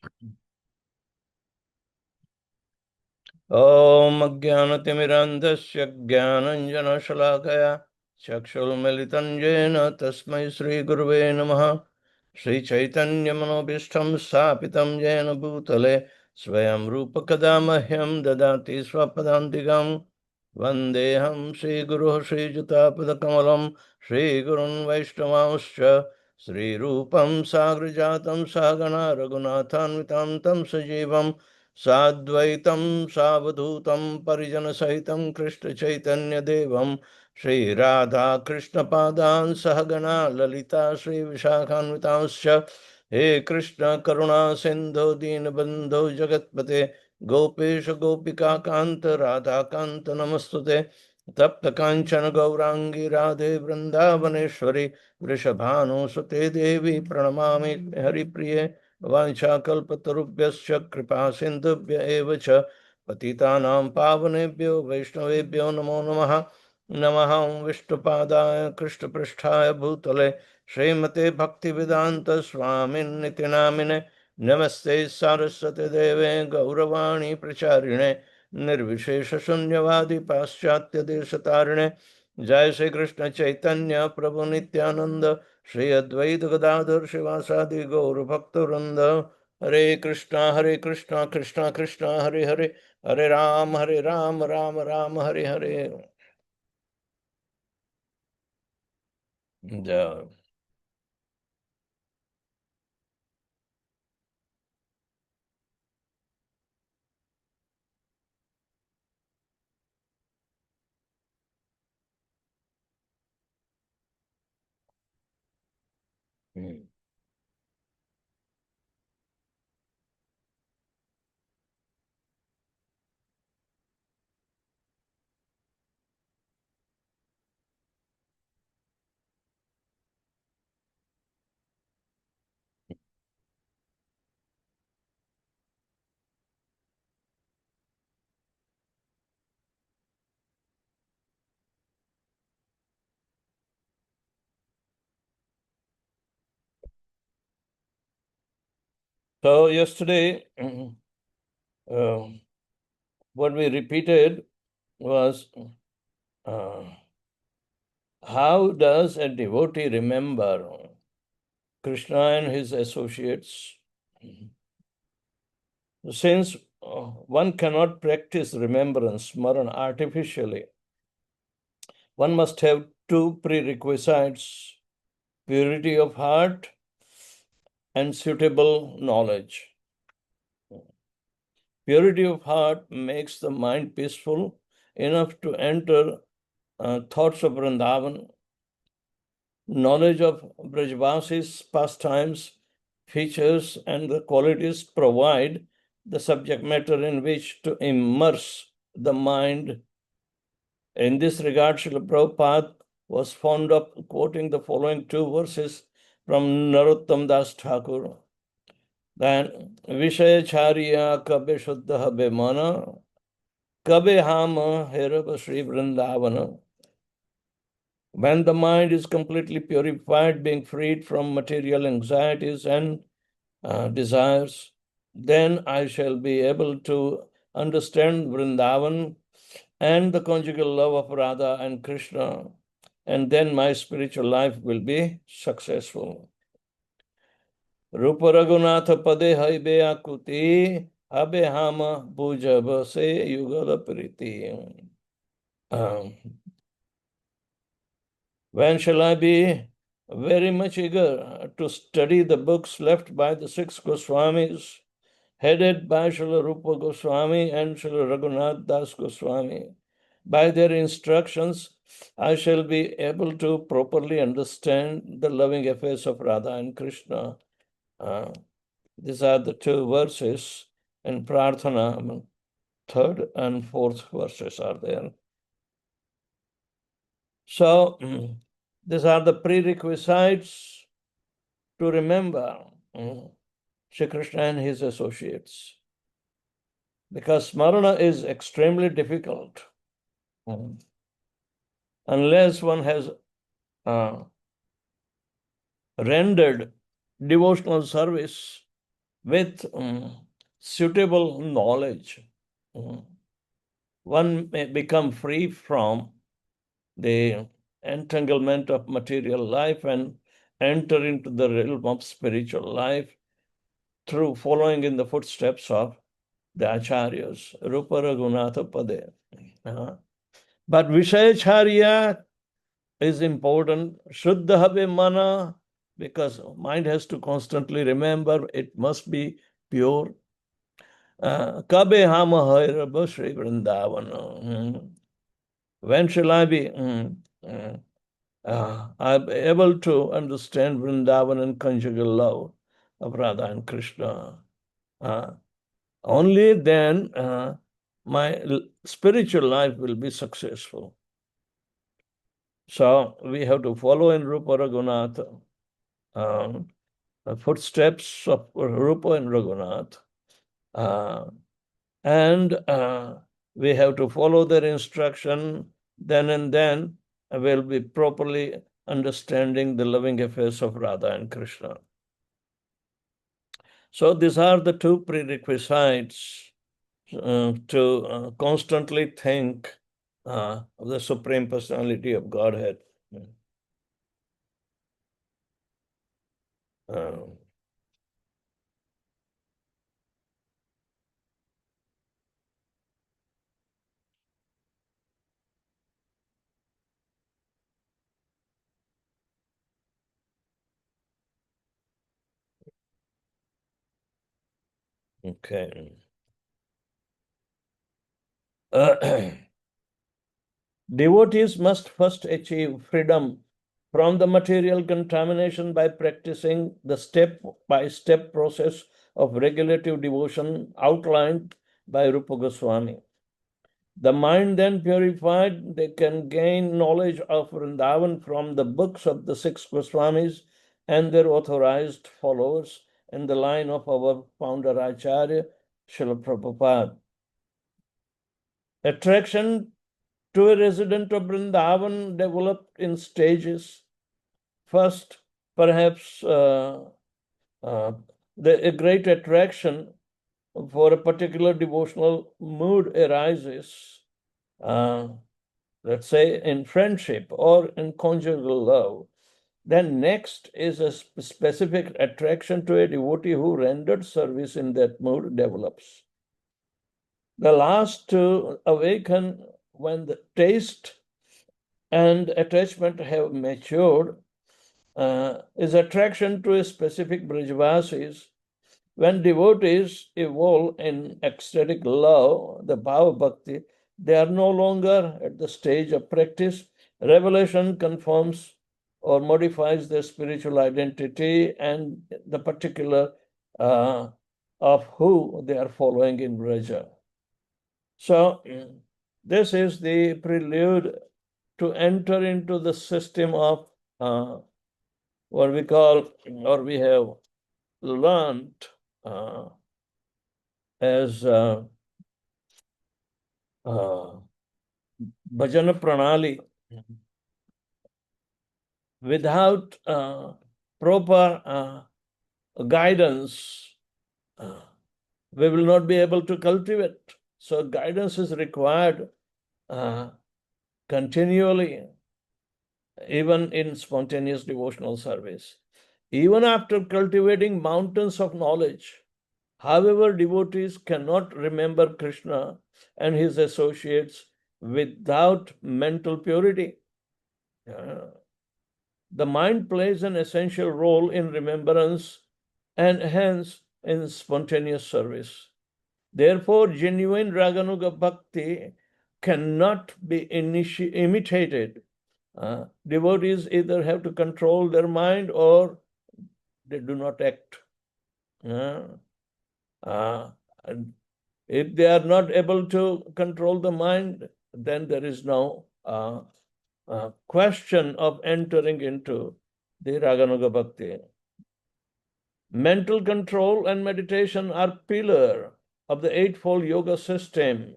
ॐ अज्ञानतिमिरान्धस्य ज्ञानञ्जनशलाकया चक्षुर्मिलितं येन तस्मै श्रीगुरुवे नमः। श्रीचैतन्यमनोभीष्टं स्थापितं येन भूतले स्वयं रूपकदा मह्यं ददाति स्वपदान्तिकं। वन्देऽहं श्रीगुरुः श्रीयुतापदकमलं श्रीगुरुन् वैष्णवांश्च श्रीरूपं साग्रजातं सहगणा रघुनाथान्वितं तं सजीवम् साद्वैतं सावधूतं परिजनसहितं कृष्णचैतन्यदेवं श्रीराधाकृष्णपादान् सहगणा ललिता श्रीविशाखान्वितांश्च। हे कृष्ण करुणा सिन्धो दीनबन्धो जगत्पते गोपेश गोपिकान्त राधाकान्त नमस्तुते। तप्त कांचन गौरांगी राधे वृंदावनेश्वरी वृषभानुसुते देवी प्रणमामि हरिप्रिये। वाञ्छाकल्पतरुभ्यश्च कृपा सिन्धुभ्य एव च पतितानां पावनेभ्यो वैष्णवेभ्यो नमो नमः। नमः विष्णुपादाय कृष्णपृष्ठाय भूतले श्रीमते भक्तिवेदान्त स्वामिन्निति नामिने नमस्ते सारस्वती देवे गौरवाणी प्रचारिणे निर्विशेष शून्यवादी पाश्चात्य देशतारिणे। जय श्री कृष्ण चैतन्य प्रभु नित्यानंद श्री अद्वैत गदाधर शिवासादि गौर भक्त वृंद। हरे कृष्णा कृष्णा कृष्णा हरे हरे, हरे राम राम राम हरे हरे। जय। So yesterday, uh, what we repeated was uh, how does a devotee remember Krishna and his associates? Since one cannot practice remembrance, smarana, artificially, one must have two prerequisites: purity of heart and suitable knowledge. Purity of heart makes the mind peaceful enough to enter thoughts of Vrindavan. Knowledge of Brajvasi's pastimes, features, and the qualities provide the subject matter in which to immerse the mind. In this regard, Srila Prabhupada was fond of quoting the following two verses from Narottam Das Thakur. Then, Vishayacharya kabe shuddha bemana, kabe hama herava Sri Vrindavana. When the mind is completely purified, being freed from material anxieties and desires, then I shall be able to understand Vrindavan and the conjugal love of Radha and Krishna, and then my spiritual life will be successful. Rupa Raghunatha Pade Haibe Akuti Habe Hama Bujaba Se Yugala Priti. When shall I be very much eager to study the books left by the six Goswamis, headed by Srila Rupa Goswami and Srila Raghunath Das Goswami? By their instructions, I shall be able to properly understand the loving affairs of Radha and Krishna. These are the two verses in Prarthana, third and fourth verses are there. So, these are the prerequisites to remember Shri Krishna and his associates. Because smarana is extremely difficult. Unless one has rendered devotional service with suitable knowledge, one may become free from the entanglement of material life and enter into the realm of spiritual life through following in the footsteps of the acharyas, Rupa Raghunatha Pade. But Vishayacharya is important. Shuddha habe mana, because mind has to constantly remember it must be pure. Kabe hama hairabha Sri Vrindavana. When shall I be I'm able to understand Vrindavan and conjugal love of Radha and Krishna? Only then my spiritual life will be successful. So we have to follow in Rupa Raghunatha, the footsteps of Rupa and Raghunath, and we have to follow their instruction. Then and then we'll be properly understanding the loving affairs of Radha and Krishna. So these are the two prerequisites to constantly think of the Supreme Personality of Godhead. Okay. Devotees must first achieve freedom from the material contamination by practicing the step-by-step process of regulative devotion outlined by Rupa Goswami. The mind then purified, they can gain knowledge of Vrindavan from the books of the six Goswamis and their authorized followers in the line of our founder Acharya, Srila Prabhupada. Attraction to a resident of Vrindavan developed in stages. First, perhaps a great attraction for a particular devotional mood arises, let's say in friendship or in conjugal love. Then next is a specific attraction to a devotee who rendered service in that mood develops. The last to awaken when the taste and attachment have matured is attraction to a specific Brajvasis. When devotees evolve in ecstatic love, the Bhava Bhakti, they are no longer at the stage of practice. Revelation confirms or modifies their spiritual identity and the particular of who they are following in Braja. So this is the prelude to enter into the system of what we call, or we have learned as Bhajana Pranali. Without proper guidance, we will not be able to cultivate. So guidance is required continually, even in spontaneous devotional service. Even after cultivating mountains of knowledge, however, devotees cannot remember Krishna and his associates without mental purity. The mind plays an essential role in remembrance and hence in spontaneous service. Therefore, genuine Raganuga Bhakti cannot be imitated. Devotees either have to control their mind or they do not act. If they are not able to control the mind, then there is no question of entering into the Raganuga Bhakti. Mental control and meditation are pillar of the Eightfold Yoga system,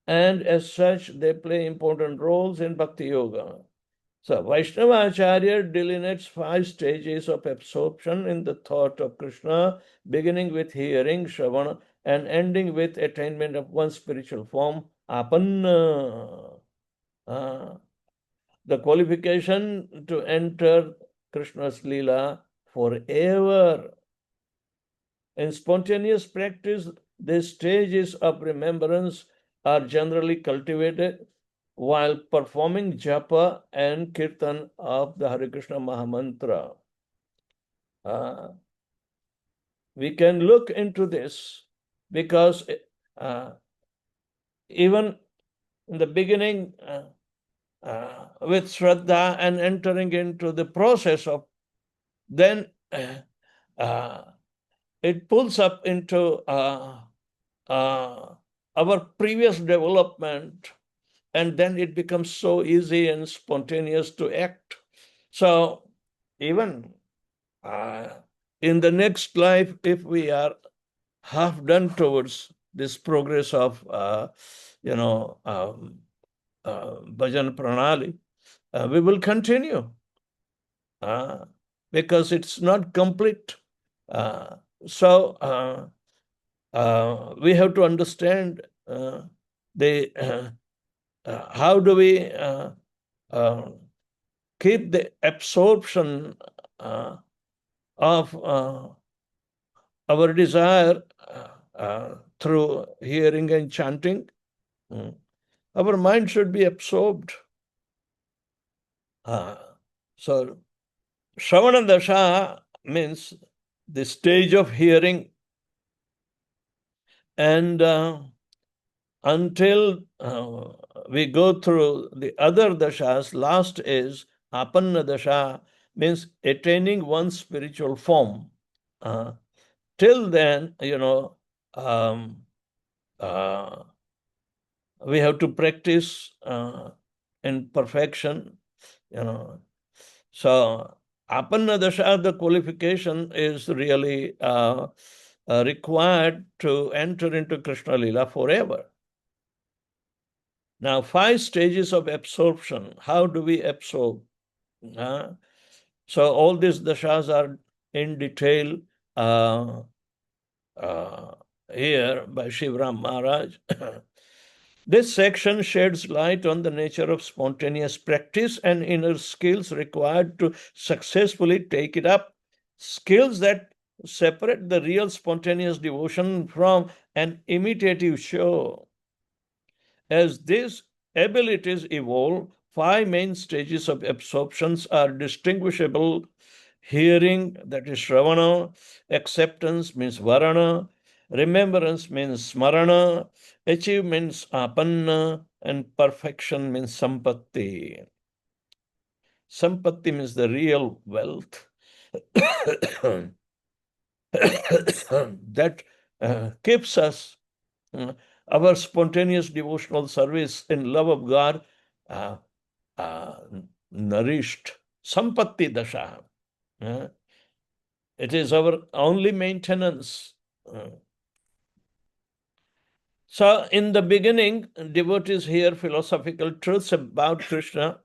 and as such, they play important roles in Bhakti Yoga. So Vaishnava Acharya delineates 5 stages of absorption in the thought of Krishna, beginning with hearing, Shravana, and ending with attainment of one spiritual form, Apanna. The qualification to enter Krishna's Leela forever. In spontaneous practice, the stages of remembrance are generally cultivated while performing japa and kirtan of the Hare Krishna Mahamantra. We can look into this because even in the beginning, with Shraddha and entering into the process of, then it pulls up into our previous development, and then it becomes so easy and spontaneous to act. So even in the next life, if we are half done towards this progress of, bhajan pranali, we will continue because it's not complete. So we have to understand how do we keep the absorption of our desire through hearing and chanting. Our mind should be absorbed. So Shravana Dasha means the stage of hearing, and until we go through the other dashas, last is Apanna Dasha, means attaining one's spiritual form. Till then, we have to practice in perfection, So Apanna Dasha, the qualification is really required to enter into Krishna Lila forever. Now, 5 stages of absorption. How do we absorb? So all these dashas are in detail here by Shivram Maharaj. This section sheds light on the nature of spontaneous practice and inner skills required to successfully take it up. Skills that separate the real spontaneous devotion from an imitative show. As these abilities evolve, 5 main stages of absorptions are distinguishable. Hearing, that is Shravana; acceptance means Varana; remembrance means Smarana; achievements Apanna; and perfection means Sampatti. Sampatti means the real wealth that keeps us our spontaneous devotional service in love of God nourished. Sampatti Dasha. It is our only maintenance. So, in the beginning, devotees hear philosophical truths about Krishna,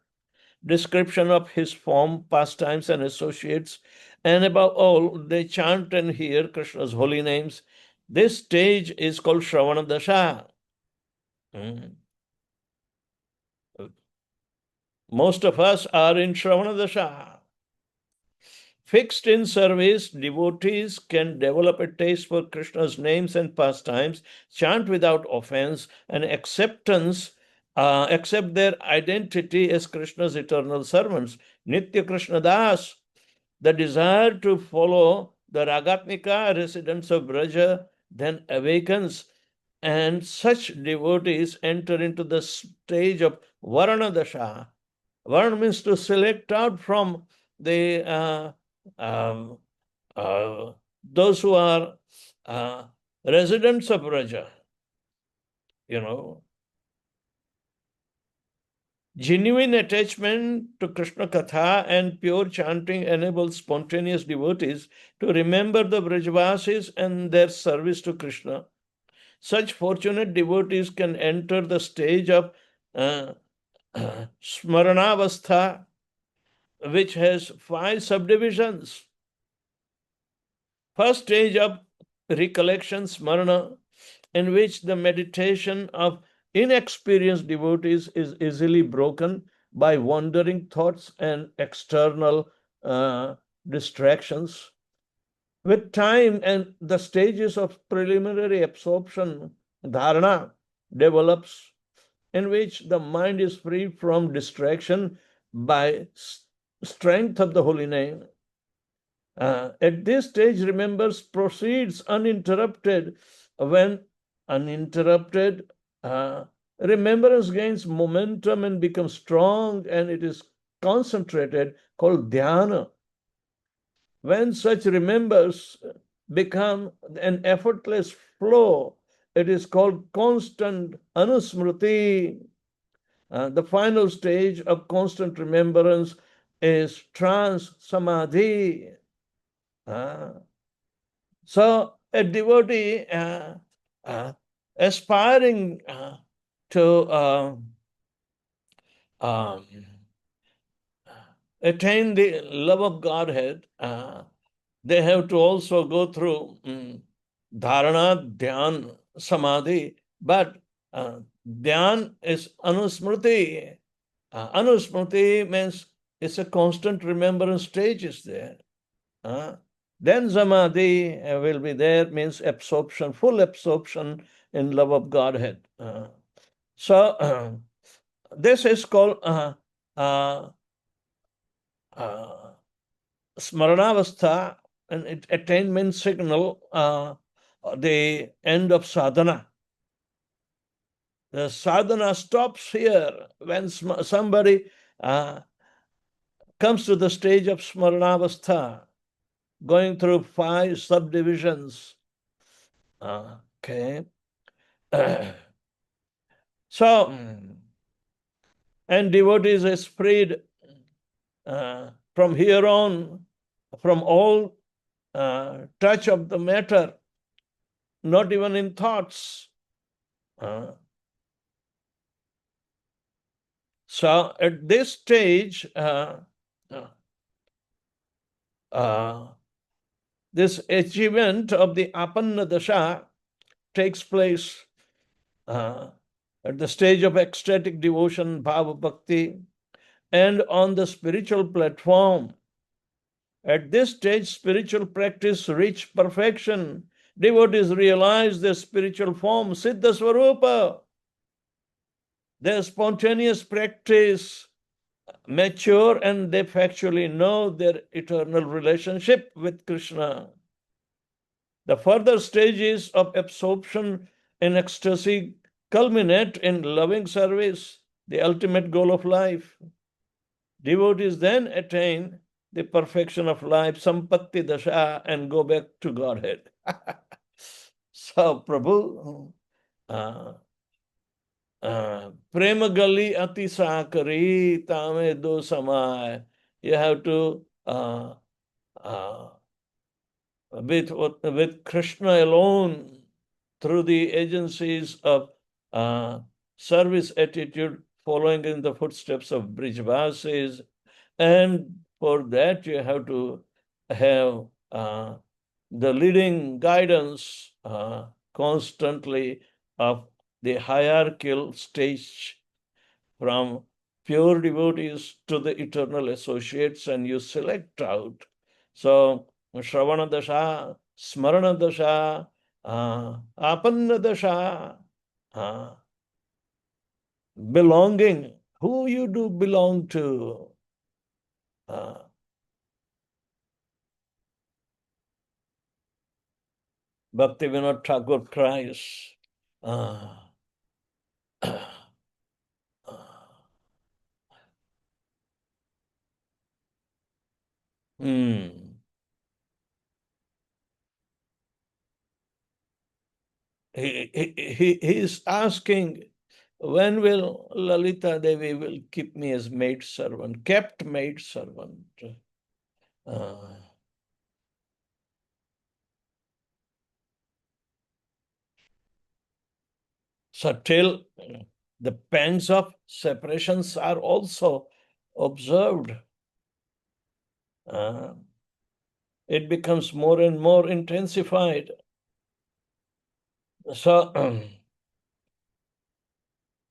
description of his form, pastimes, and associates, and above all, they chant and hear Krishna's holy names. This stage is called Shravana Dasha. Most of us are in Shravana Dasha. Fixed in service, devotees can develop a taste for Krishna's names and pastimes, chant without offense, and accept their identity as Krishna's eternal servants. Nitya Krishna Das, the desire to follow the Ragatmika residents of Braja then awakens, and such devotees enter into the stage of Varana Dasha. Varana means to select out from the those who are residents of Braja. Genuine attachment to Krishna Katha and pure chanting enables spontaneous devotees to remember the Brajavasis and their service to Krishna. Such fortunate devotees can enter the stage of Smaranavastha, which has 5 subdivisions. First stage of recollection, smarana, in which the meditation of inexperienced devotees is easily broken by wandering thoughts and external distractions. With time and the stages of preliminary absorption, dharana develops, in which the mind is free from distraction by strength of the holy name. At this stage, remembers proceeds uninterrupted. When uninterrupted, remembrance gains momentum and becomes strong, and it is concentrated, called dhyana. When such remembers become an effortless flow, it is called constant anusmriti. The final stage of constant remembrance is trance samadhi. So a devotee aspiring to um, attain the love of Godhead, they have to also go through dharana, dhyan, samadhi. But dhyan is anusmriti. Anusmriti means it's a constant remembrance stage is there. Then samadhi will be there, means absorption, full absorption in love of Godhead. So this is called smaranavastha, and it attainment signal, the end of sadhana. The sadhana stops here when somebody comes to the stage of smaranavastha, going through 5 subdivisions. Okay. So, and devotees is freed from here on from all touch of the matter, not even in thoughts. So at this stage, this achievement of the apanna dasha takes place at the stage of ecstatic devotion, bhava bhakti, and on the spiritual platform. At this stage, spiritual practice reach perfection. Devotees realize their spiritual form, Siddha Swarupa. Their spontaneous practice mature, and they factually know their eternal relationship with Krishna. The further stages of absorption in ecstasy culminate in loving service, the ultimate goal of life. Devotees then attain the perfection of life, sampatti dasha, and go back to Godhead. So, Prabhu, prema gali ati sakari tame do samay. You have to with Krishna alone, through the agencies of service attitude, following in the footsteps of Brijvasis, and for that you have to have the leading guidance constantly of the hierarchical stage, from pure devotees to the eternal associates, and you select out. So Shravana Dasha, Smarana Dasha, Apanna Dasha, belonging, who you do belong to. Bhaktivinoda Thakur cries, hmm. He is asking, when will Lalita Devi will keep me as maid servant, kept maid servant? So till the pangs of separations are also observed. it becomes more and more intensified. So,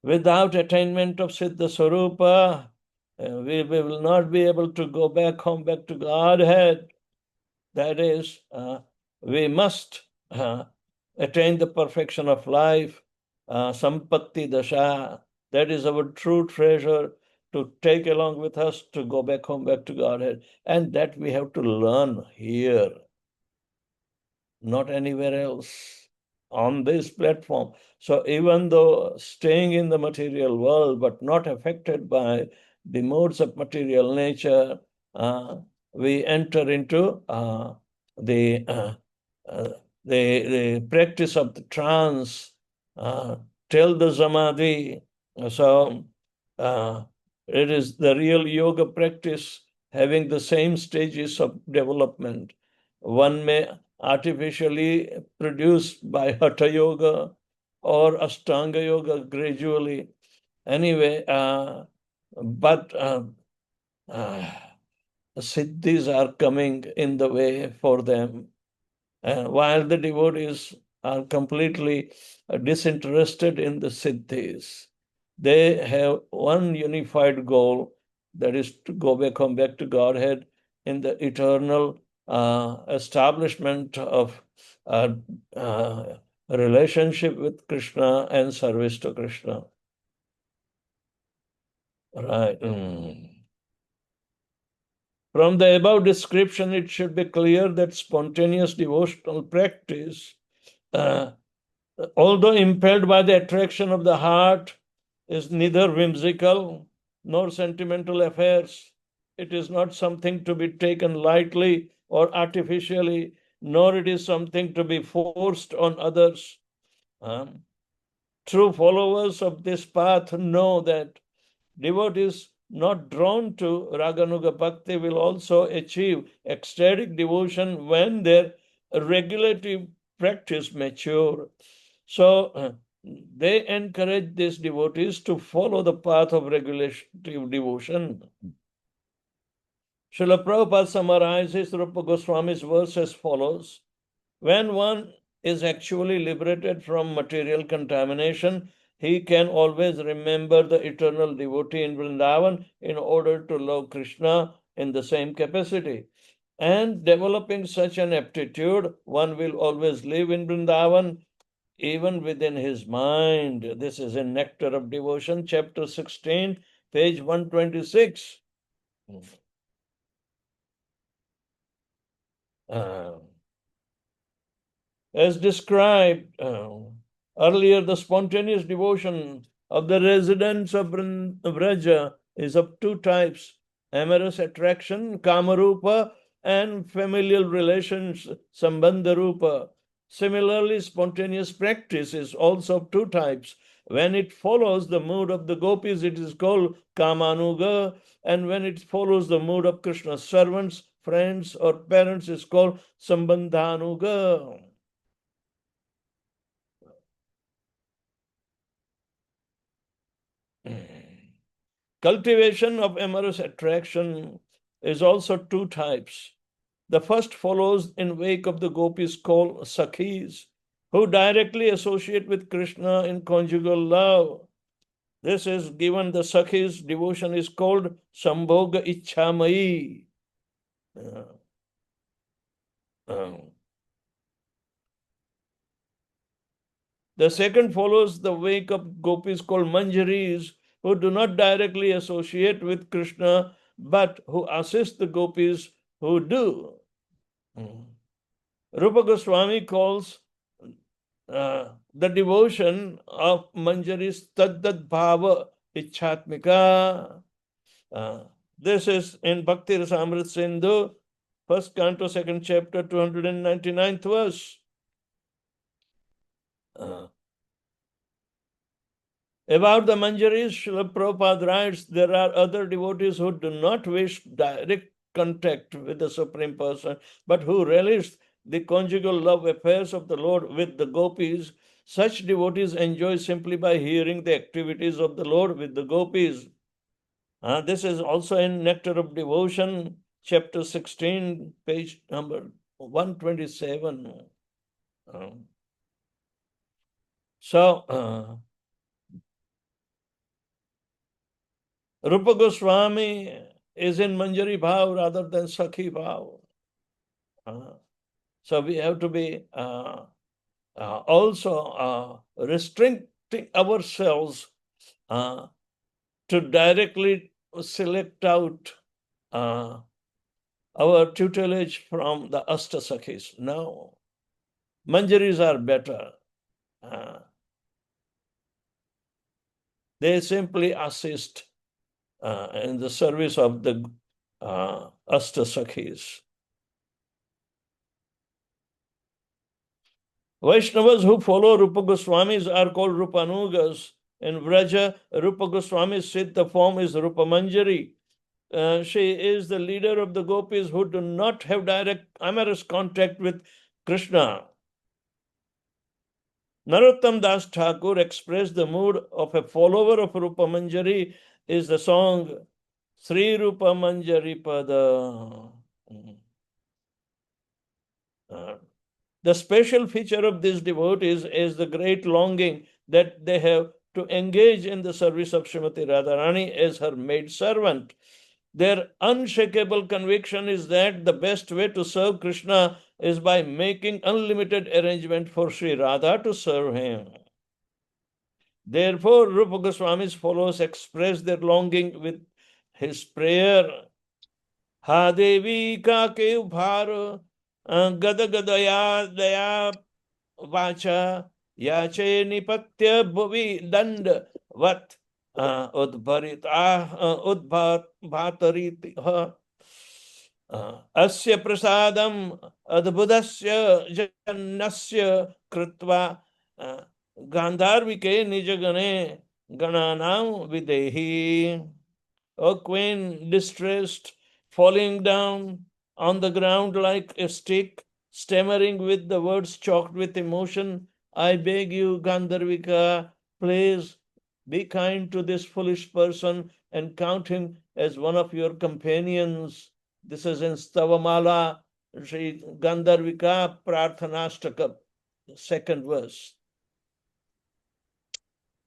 without attainment of Siddha Swarupa, we will not be able to go back home, back to Godhead. That is, we must attain the perfection of life, Sampatti Dasha. That is our true treasure to take along with us to go back home, back to Godhead. And that we have to learn here, not anywhere else, on this platform. So even though staying in the material world, but not affected by the modes of material nature, we enter into the, uh, the practice of the trance till the samadhi. So it is the real yoga practice having the same stages of development. One may artificially produced by Hatha Yoga or Ashtanga Yoga gradually. Anyway, but siddhis are coming in the way for them. While the devotees are completely disinterested in the siddhis, they have one unified goal, that is to go back, come back to Godhead in the eternal establishment of relationship with Krishna and service to Krishna. Right. From the above description, it should be clear that spontaneous devotional practice, although impelled by the attraction of the heart, is neither whimsical nor sentimental affairs. It is not something to be taken lightly or artificially, nor it is something to be forced on others. True followers of this path know that devotees not drawn to Raganuga Bhakti will also achieve ecstatic devotion when their regulative practice mature. So they encourage these devotees to follow the path of regulative devotion. Srila Prabhupada summarizes Rupa Goswami's verse as follows: when one is actually liberated from material contamination, he can always remember the eternal devotee in Vrindavan in order to love Krishna in the same capacity. And developing such an aptitude, one will always live in Vrindavan, even within his mind. This is in Nectar of Devotion, chapter 16, page 126. As described earlier, the spontaneous devotion of the residents of Vraja is of two types: amorous attraction, Kamarupa, and familial relations, Sambandharupa. Similarly, spontaneous practice is also of two types. When it follows the mood of the gopis, it is called Kamanuga, and when it follows the mood of Krishna's servants, friends, or parents, is called Sambandhanuga. Cultivation of amorous attraction is also two types. The first follows in wake of the gopis called Sakhis, who directly associate with Krishna in conjugal love. This is given the Sakhis devotion is called Sambhoga Ichhamayi. The second follows the wake of gopis called Manjaris, who do not directly associate with Krishna, but who assist the gopis who do. Rupa Goswami calls the devotion of Manjaris Taddad Bhava Ichhatmika. This is in Bhakti Rasamrit Sindhu, first canto, second chapter, 299th verse. About the Manjaris, Srila Prabhupada writes, there are other devotees who do not wish direct contact with the Supreme Person, but who relish the conjugal love affairs of the Lord with the gopis. Such devotees enjoy simply by hearing the activities of the Lord with the gopis. This is also in Nectar of Devotion, chapter 16, page number 127. Rupa Goswami is in Manjari Bhav rather than Sakhi Bhav. So we have to be also restricting ourselves to directly select out our tutelage from the Ashtasakhis. No, Manjaris are better. They simply assist in the service of the Ashtasakhis. Vaishnavas who follow Rupa Goswamis are called Rupanugas. In Vraja, Rupa Goswami's Siddha form is Rupa Manjari. She is the leader of the gopis who do not have direct amorous contact with Krishna. Narottam Das Thakur expressed the mood of a follower of Rupa Manjari is the song Sri Rupa Manjari Pada. The special feature of these devotees is the great longing that they have to engage in the service of Srimati Radharani as her maid servant. Their unshakable conviction is that the best way to serve Krishna is by making unlimited arrangement for Sri Radha to serve him. Therefore, Rupa Goswami's followers express their longing with his prayer. Ha Devi ka ke bhar gada gadaya daya vacha yache nipatya bhuvi dand vat udbhatariti asya prasadam adbudasya jannasya krutva gandharvike nijagane gananam videhi. O queen, distressed, falling down on the ground like a stick, stammering with the words choked with emotion, I beg you, Gandharvika, please be kind to this foolish person and count him as one of your companions. This is in Stavamala, Sri Gandharvika Prarthanastaka, second verse.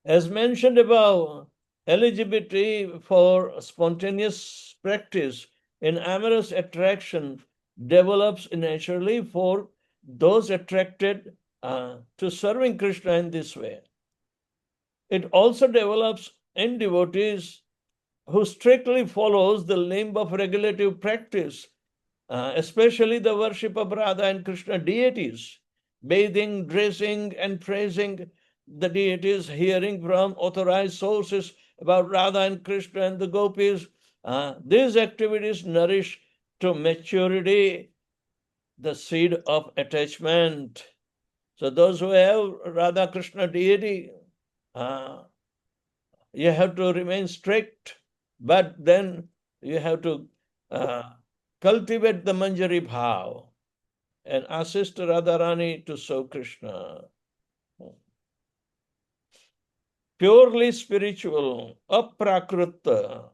As mentioned above, eligibility for spontaneous practice in amorous attraction develops naturally for those attracted to serving Krishna in this way. It also develops in devotees who strictly follows the limb of regulative practice, especially the worship of Radha and Krishna deities, bathing, dressing, and praising the deities, hearing from authorized sources about Radha and Krishna and the gopis. These activities nourish to maturity the seed of attachment. So those who have Radha Krishna deity, you have to remain strict, but then you have to cultivate the Manjari Bhav and assist Radharani to serve Krishna. Purely spiritual, aprakrita,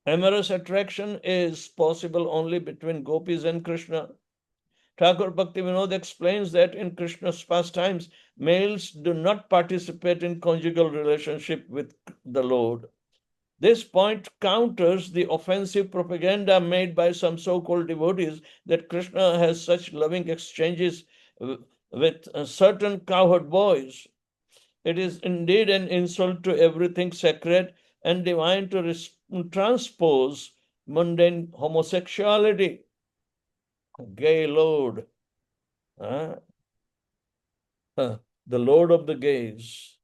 amorous attraction is possible only between gopis and Krishna. Thakur Bhaktivinoda explains that in Krishna's pastimes, males do not participate in conjugal relationship with the Lord. This point counters the offensive propaganda made by some so-called devotees that Krishna has such loving exchanges with certain cowherd boys. It is indeed an insult to everything sacred and divine to transpose mundane homosexuality. Gay Lord, the Lord of the gays.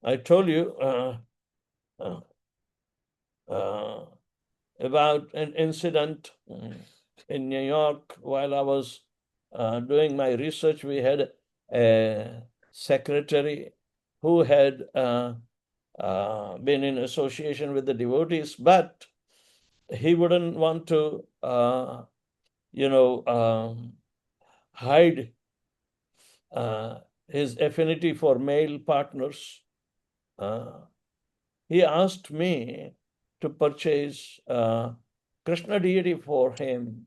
I told you about an incident in New York while I was doing my research. We had a secretary who had been in association with the devotees, but he wouldn't want to, hide his affinity for male partners. He asked me to purchase Krishna deity for him.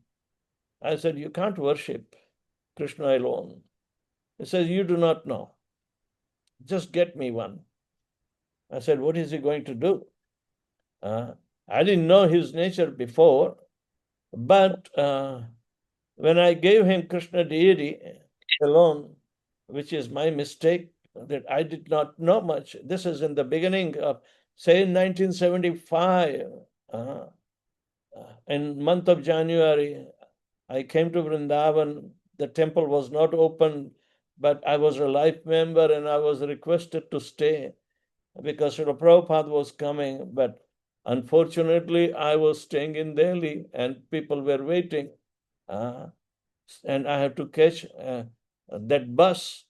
I said, you can't worship Krishna alone. He says, you do not know. Just get me one. I said, what is he going to do? I didn't know his nature before, but when I gave him Krishna deity alone, which is my mistake, that I did not know much. This is in the beginning of, say, 1975. In month of January, I came to Vrindavan. The temple was not open, but I was a life member and I was requested to stay because Srila Prabhupada was coming. But unfortunately, I was staying in Delhi and people were waiting. And I had to catch that bus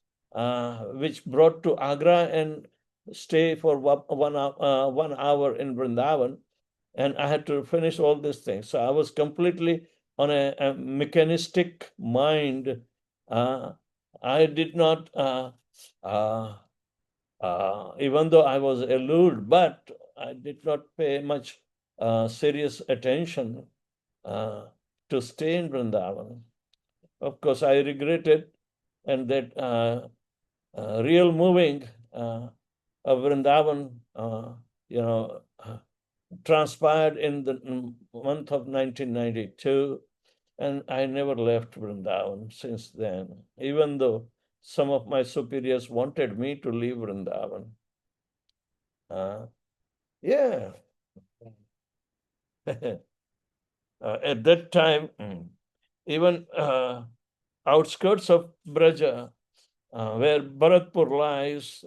which brought to Agra and stay for 1 hour in Vrindavan. And I had to finish all these things. So I was completely on a mechanistic mind. I did not, even though I was allured, but I did not pay much serious attention to stay in Vrindavan. Of course, I regret it, and that real moving of Vrindavan, transpired in the month of 1992, and I never left Vrindavan since then, even though some of my superiors wanted me to leave Vrindavan. Yeah. At that time, even outskirts of Braja, where Bharatpur lies,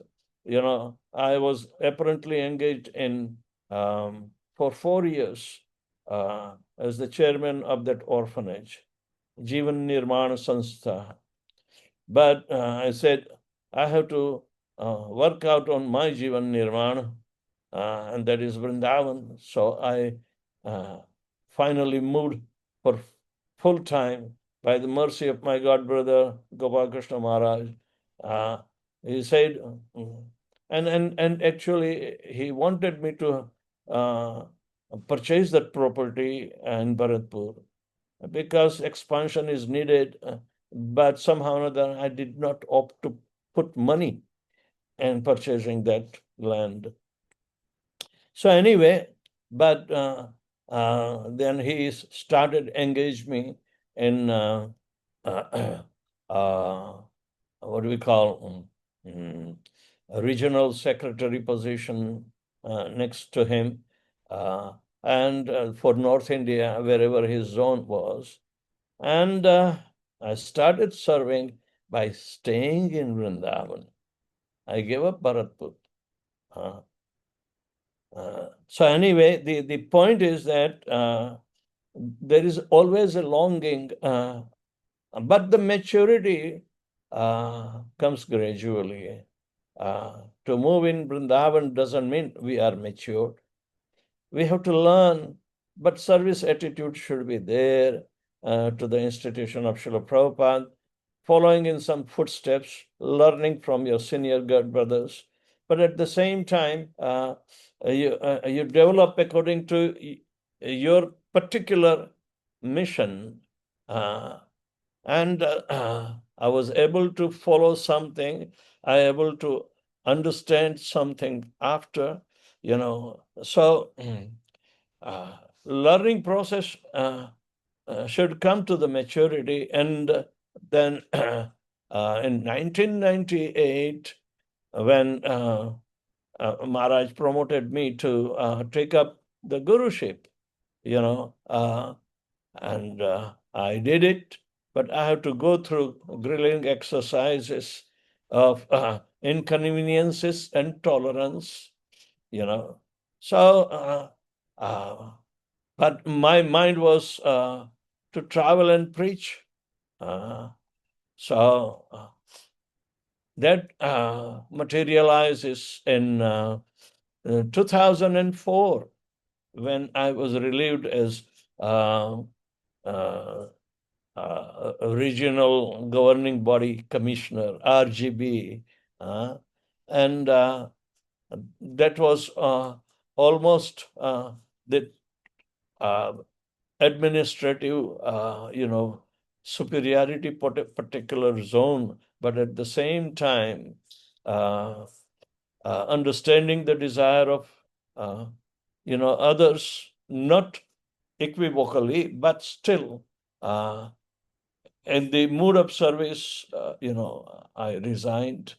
I was apparently engaged in for 4 years as the chairman of that orphanage, Jivan Nirmana Sanstha. But I said, I have to work out on my Jivan Nirmana, and that is Vrindavan. So I finally moved for full time by the mercy of my god brother Gopal Krishna Maharaj. He said, and actually he wanted me to purchase that property in Bharatpur because expansion is needed, but somehow or other I did not opt to put money in purchasing that land. So anyway, but then he started engage me in what do we call a regional secretary position next to him, and for North India, wherever his zone was. And I started serving by staying in Vrindavan. I gave up Bharatpur. So anyway, the point is that there is always a longing, but the maturity comes gradually. To move in Vrindavan doesn't mean we are mature. We have to learn, but service attitude should be there to the institution of Srila Prabhupada, following in some footsteps, learning from your senior god brothers. But at the same time, you develop according to your particular mission. And I was able to follow something. I able to understand something after, So learning process should come to the maturity. And then in 1998, when Maharaj promoted me to take up the guruship, and I did it, but I have to go through grilling exercises of inconveniences and tolerance, So, but my mind was to travel and preach. So that materializes in 2004 when I was relieved as regional governing body commissioner, RGB, and that was almost the administrative, superiority particular zone, but at the same time, understanding the desire of, others, not equivocally, but still, in the mood of service, I resigned.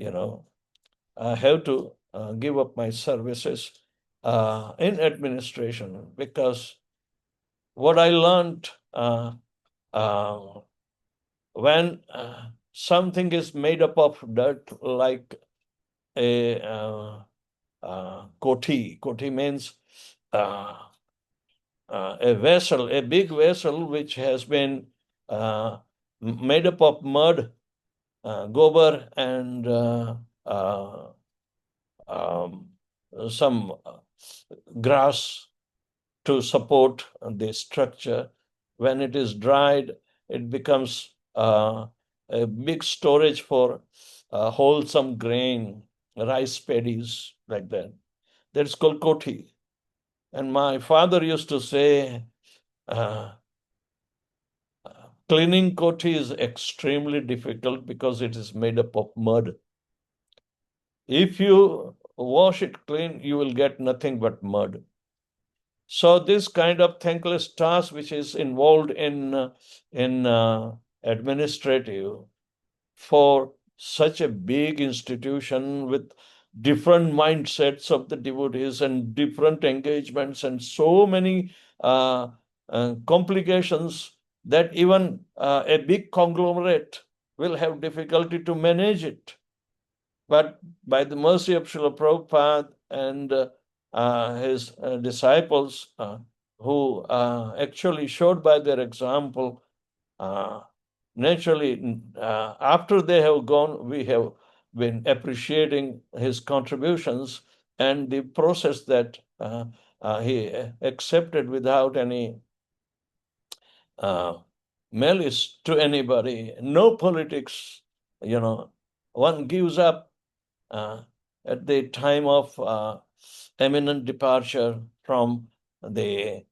I have to give up my services in administration, because what I learned, uh, when something is made up of dirt, like a koti means a vessel, a big vessel which has been made up of mud, gobar, and some grass to support the structure. When it is dried, it becomes a big storage for wholesome grain, rice paddies, like that. That's called koti. And my father used to say, uh, cleaning koti is extremely difficult because it is made up of mud. If you wash it clean, you will get nothing but mud. So this kind of thankless task, which is involved in administrative, for such a big institution with different mindsets of the devotees and different engagements and so many complications, that even a big conglomerate will have difficulty to manage it. But by the mercy of Srila Prabhupada and his disciples, who actually showed by their example, naturally, after they have gone, we have been appreciating his contributions and the process that he accepted without any malice to anybody, no politics. One gives up at the time of imminent departure from the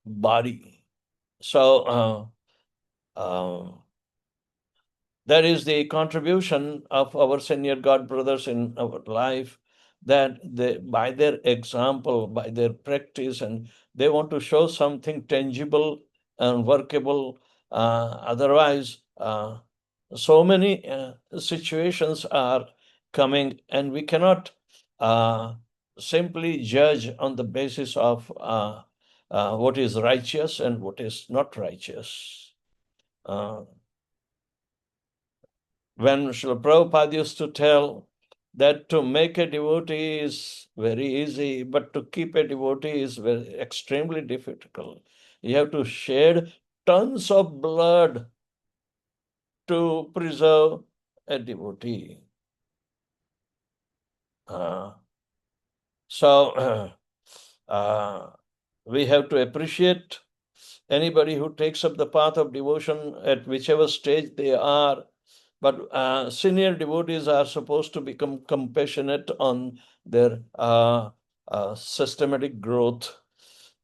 body. So that is the contribution of our senior God brothers in our life, that they, by their example, by their practice, and they want to show something tangible and workable. Otherwise, so many situations are coming, and we cannot simply judge on the basis of what is righteous and what is not righteous. When Srila Prabhupada used to tell that to make a devotee is very easy, but to keep a devotee is very extremely difficult. You have to shed tons of blood to preserve a devotee. So we have to appreciate anybody who takes up the path of devotion at whichever stage they are. But senior devotees are supposed to become compassionate on their systematic growth,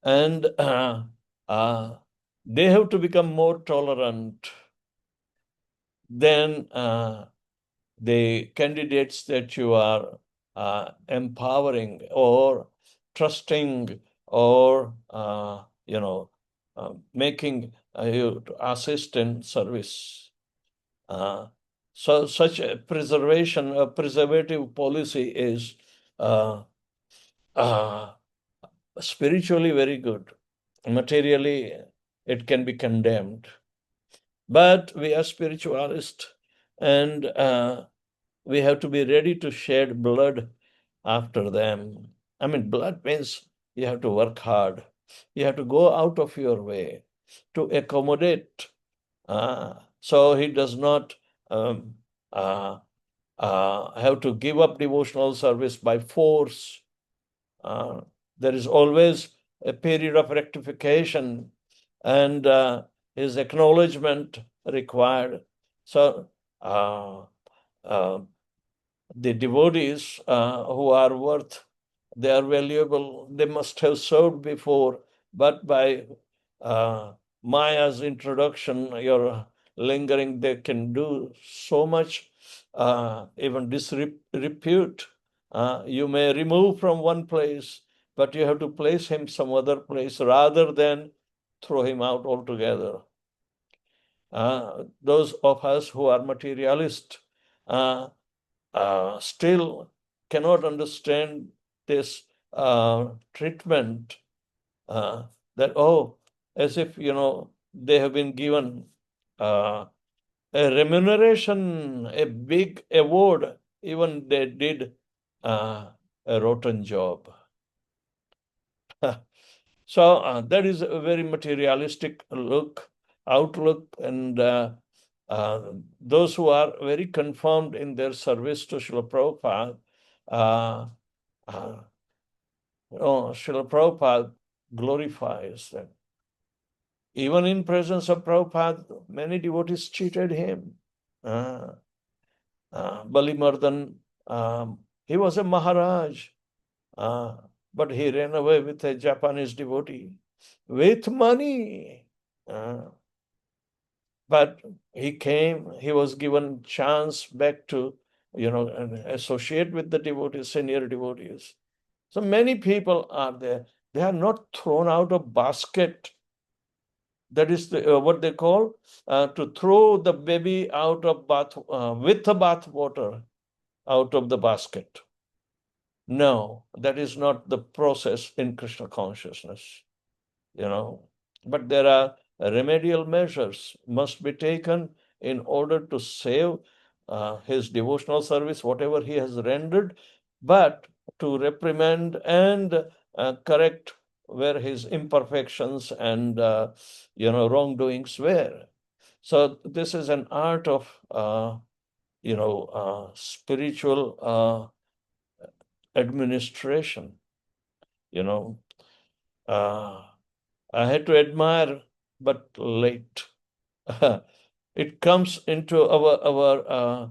and they have to become more tolerant than the candidates that you are empowering or trusting or making you to assist in service. So such a preservative policy is spiritually very good. Materially, it can be condemned. But we are spiritualists, and we have to be ready to shed blood after them. I mean, blood means you have to work hard. You have to go out of your way to accommodate. So he does not have to give up devotional service by force. There is always a period of rectification and his acknowledgement required. So the devotees who are worth They are valuable. They must have served before, but by Maya's introduction, your lingering, they can do so much, even disrepute. You may remove from one place, but you have to place him some other place rather than throw him out altogether. Those of us who are materialist still cannot understand this treatment, that, oh, as if, they have been given a remuneration, a big award, even they did a rotten job. So that is a very materialistic outlook, and those who are very confirmed in their service to Srila Prabhupada, Srila Prabhupada glorifies them. Even in presence of Prabhupada, many devotees cheated him. Balimardan, he was a Maharaj, but he ran away with a Japanese devotee with money. But he came, he was given chance back to, associate with the devotees, senior devotees. So many people are there. They are not thrown out of basket. That is what they call to throw the baby out of bath with the bath water out of the basket. No, that is not the process in Krishna consciousness. But there are remedial measures must be taken in order to save his devotional service, whatever he has rendered, but to reprimand and correct where his imperfections and wrongdoings were. So this is an art of spiritual administration. I had to admire, but late. It comes into our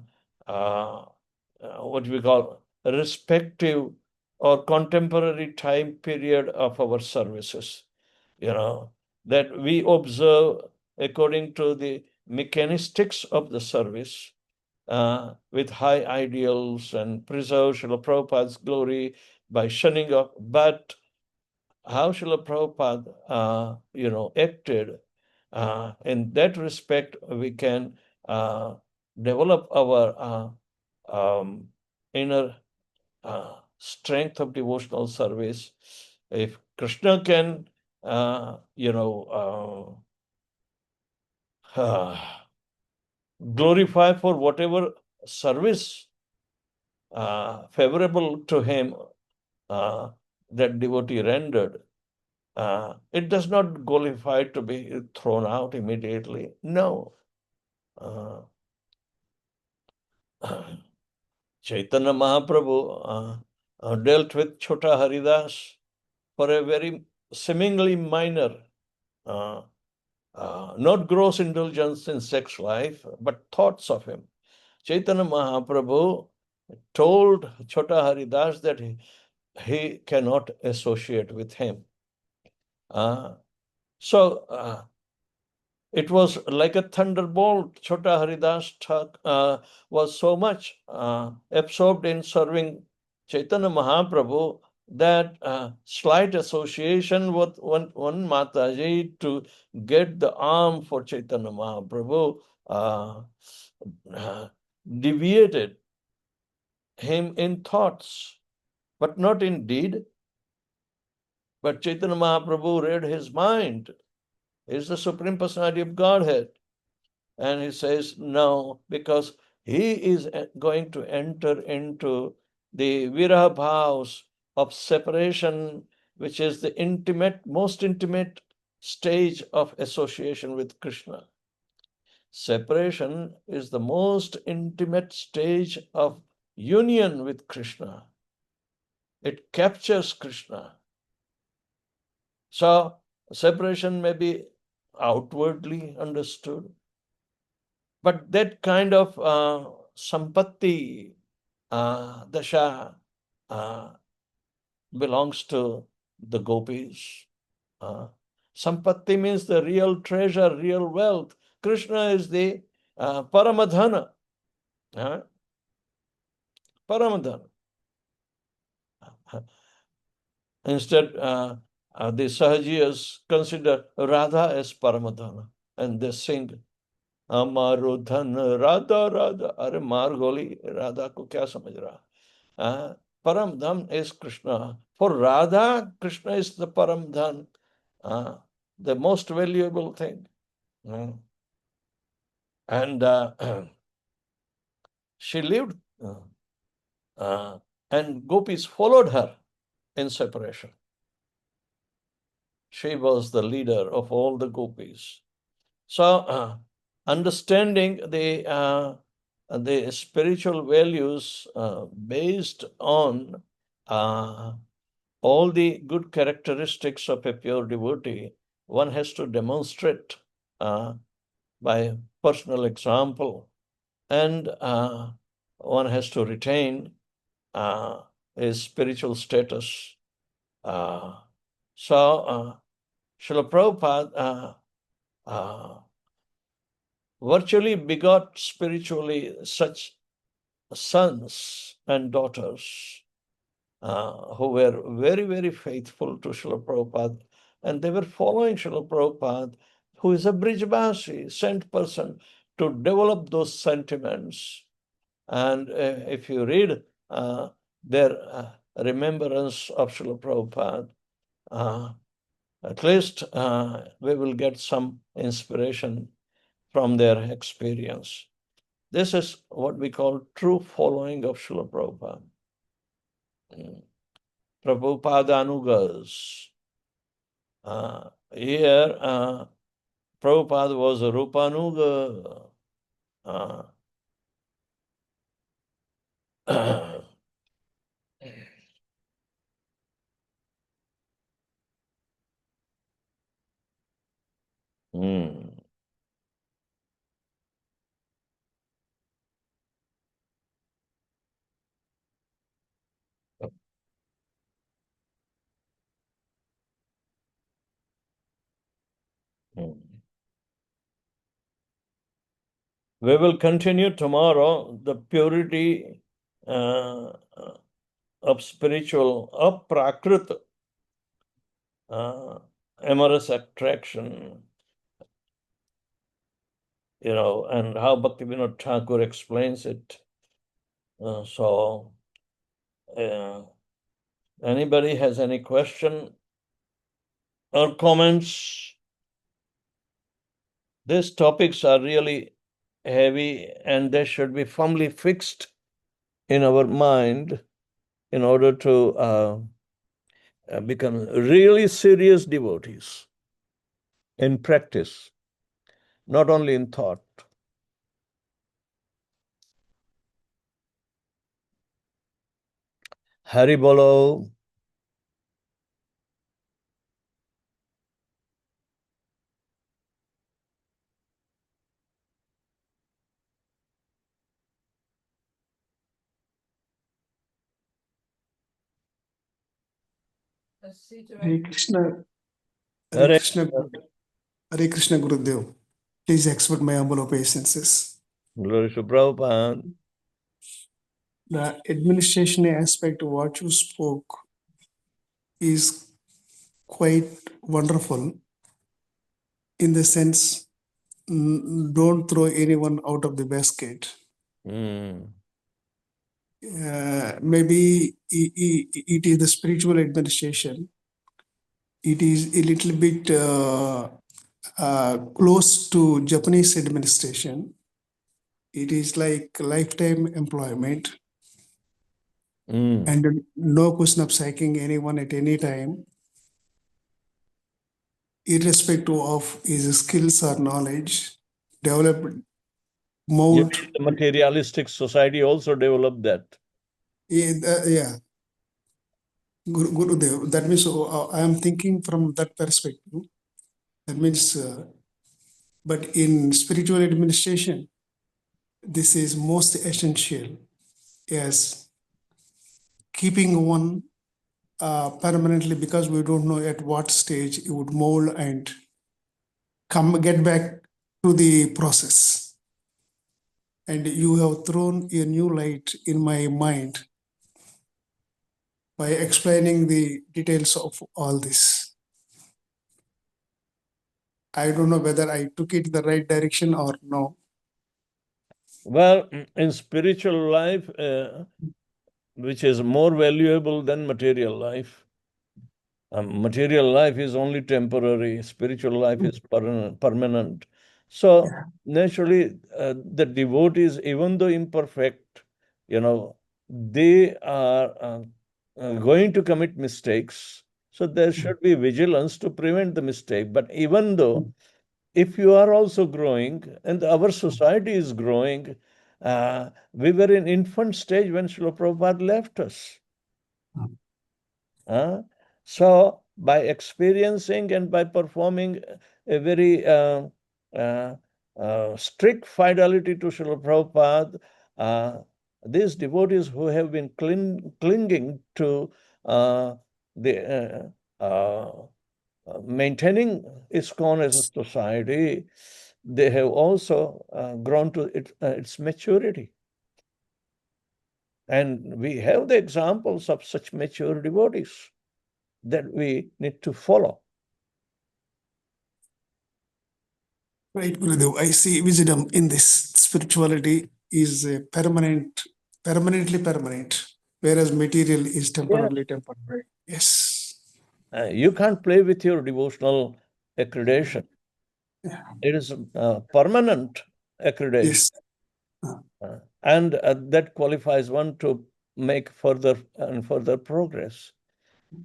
what we call respective or contemporary time period of our services. That we observe according to the mechanistics of the service, with high ideals and preserve Srila Prabhupada's glory by shunning off. But how Srila Prabhupada, acted, in that respect, we can develop our inner strength of devotional service. If Krishna can, glorify for whatever service favorable to him that devotee rendered, it does not qualify to be thrown out immediately. No. Chaitanya Mahaprabhu dealt with Chota Haridas for a very seemingly minor, not gross indulgence in sex life, but thoughts of him. Chaitanya Mahaprabhu told Chota Haridas that he cannot associate with him. So it was like a thunderbolt. Chota Haridas was so much absorbed in serving Chaitanya Mahaprabhu that slight association with one Mataji to get the arm for Chaitanya Mahaprabhu deviated him in thoughts, but not in deed. But Chaitanya Mahaprabhu read his mind. He is the Supreme Personality of Godhead. And he says, no, because he is going to enter into the viraha bhavs of separation, which is the most intimate stage of association with Krishna. Separation is the most intimate stage of union with Krishna. It captures Krishna. So separation may be outwardly understood, but that kind of sampatti dasha belongs to the gopis. Sampatti means the real treasure, real wealth. Krishna is the Paramadhana. Paramadhana. Instead, the Sahajiyas consider Radha as Paramadhana, and they sing Amaro Dhan Radha Radha. Are Margoli, Radha ko kya samajh raha? Paramdhan is Krishna. For Radha, Krishna is the Paramdhan, the most valuable thing. And she lived, and gopis followed her in separation. She was the leader of all the gopis. So, understanding the spiritual values based on all the good characteristics of a pure devotee, one has to demonstrate by personal example, and one has to retain his spiritual status. So, Srila Prabhupada virtually begot spiritually such sons and daughters who were very, very faithful to Srila Prabhupada, and they were following Srila Prabhupada, who is a Brijbasi, sent person, to develop those sentiments. And if you read their remembrance of Srila Prabhupada, at least we will get some inspiration from their experience. This is what we call true following of Srila Prabhupada. Prabhupada Anugas. Here, Prabhupada was a Rupanuga. We will continue tomorrow the purity of spiritual, of prakrit, amorous attraction, and how Bhaktivinoda Thakur explains it. So, anybody has any question or comments? These topics are really heavy, and they should be firmly fixed in our mind in order to become really serious devotees in practice, not only in thought. Hari Bolo. Hare Krishna. Hare Hare Krishna. Hare Krishna Gurudev. Please accept my humble obeisances. Glory to Prabhupada. The administration aspect of what you spoke is quite wonderful in the sense, don't throw anyone out of the basket. Maybe it is the spiritual administration. It is a little bit close to Japanese administration. It is like lifetime employment. And no question of sacking anyone at any time, irrespective of his skills or knowledge, developed more. The materialistic society also developed that. Yeah. Gurudev, that means I am thinking from that perspective. That means, but in spiritual administration, this is most essential as keeping one permanently because we don't know at what stage it would mold and get back to the process. And you have thrown a new light in my mind by explaining the details of all this. I don't know whether I took it the right direction or no. Well, in spiritual life, which is more valuable than material life, material life is only temporary, spiritual life is permanent. So Yeah. naturally, the devotees, even though imperfect, they are going to commit mistakes. So there should be vigilance to prevent the mistake. But even though, if you are also growing and our society is growing, we were in infant stage when Srila Prabhupada left us. So by experiencing and by performing a very strict fidelity to Srila Prabhupada, these devotees who have been clinging to maintaining ISKCON as a society, they have also grown to its maturity. And we have the examples of such mature devotees that we need to follow. Right, Gurudev. I see wisdom in this. Spirituality is permanently permanent, whereas material is temporarily temporary. Yes. You can't play with your devotional accreditation. Yeah. It is permanent accreditation. Yes. And that qualifies one to make further and further progress.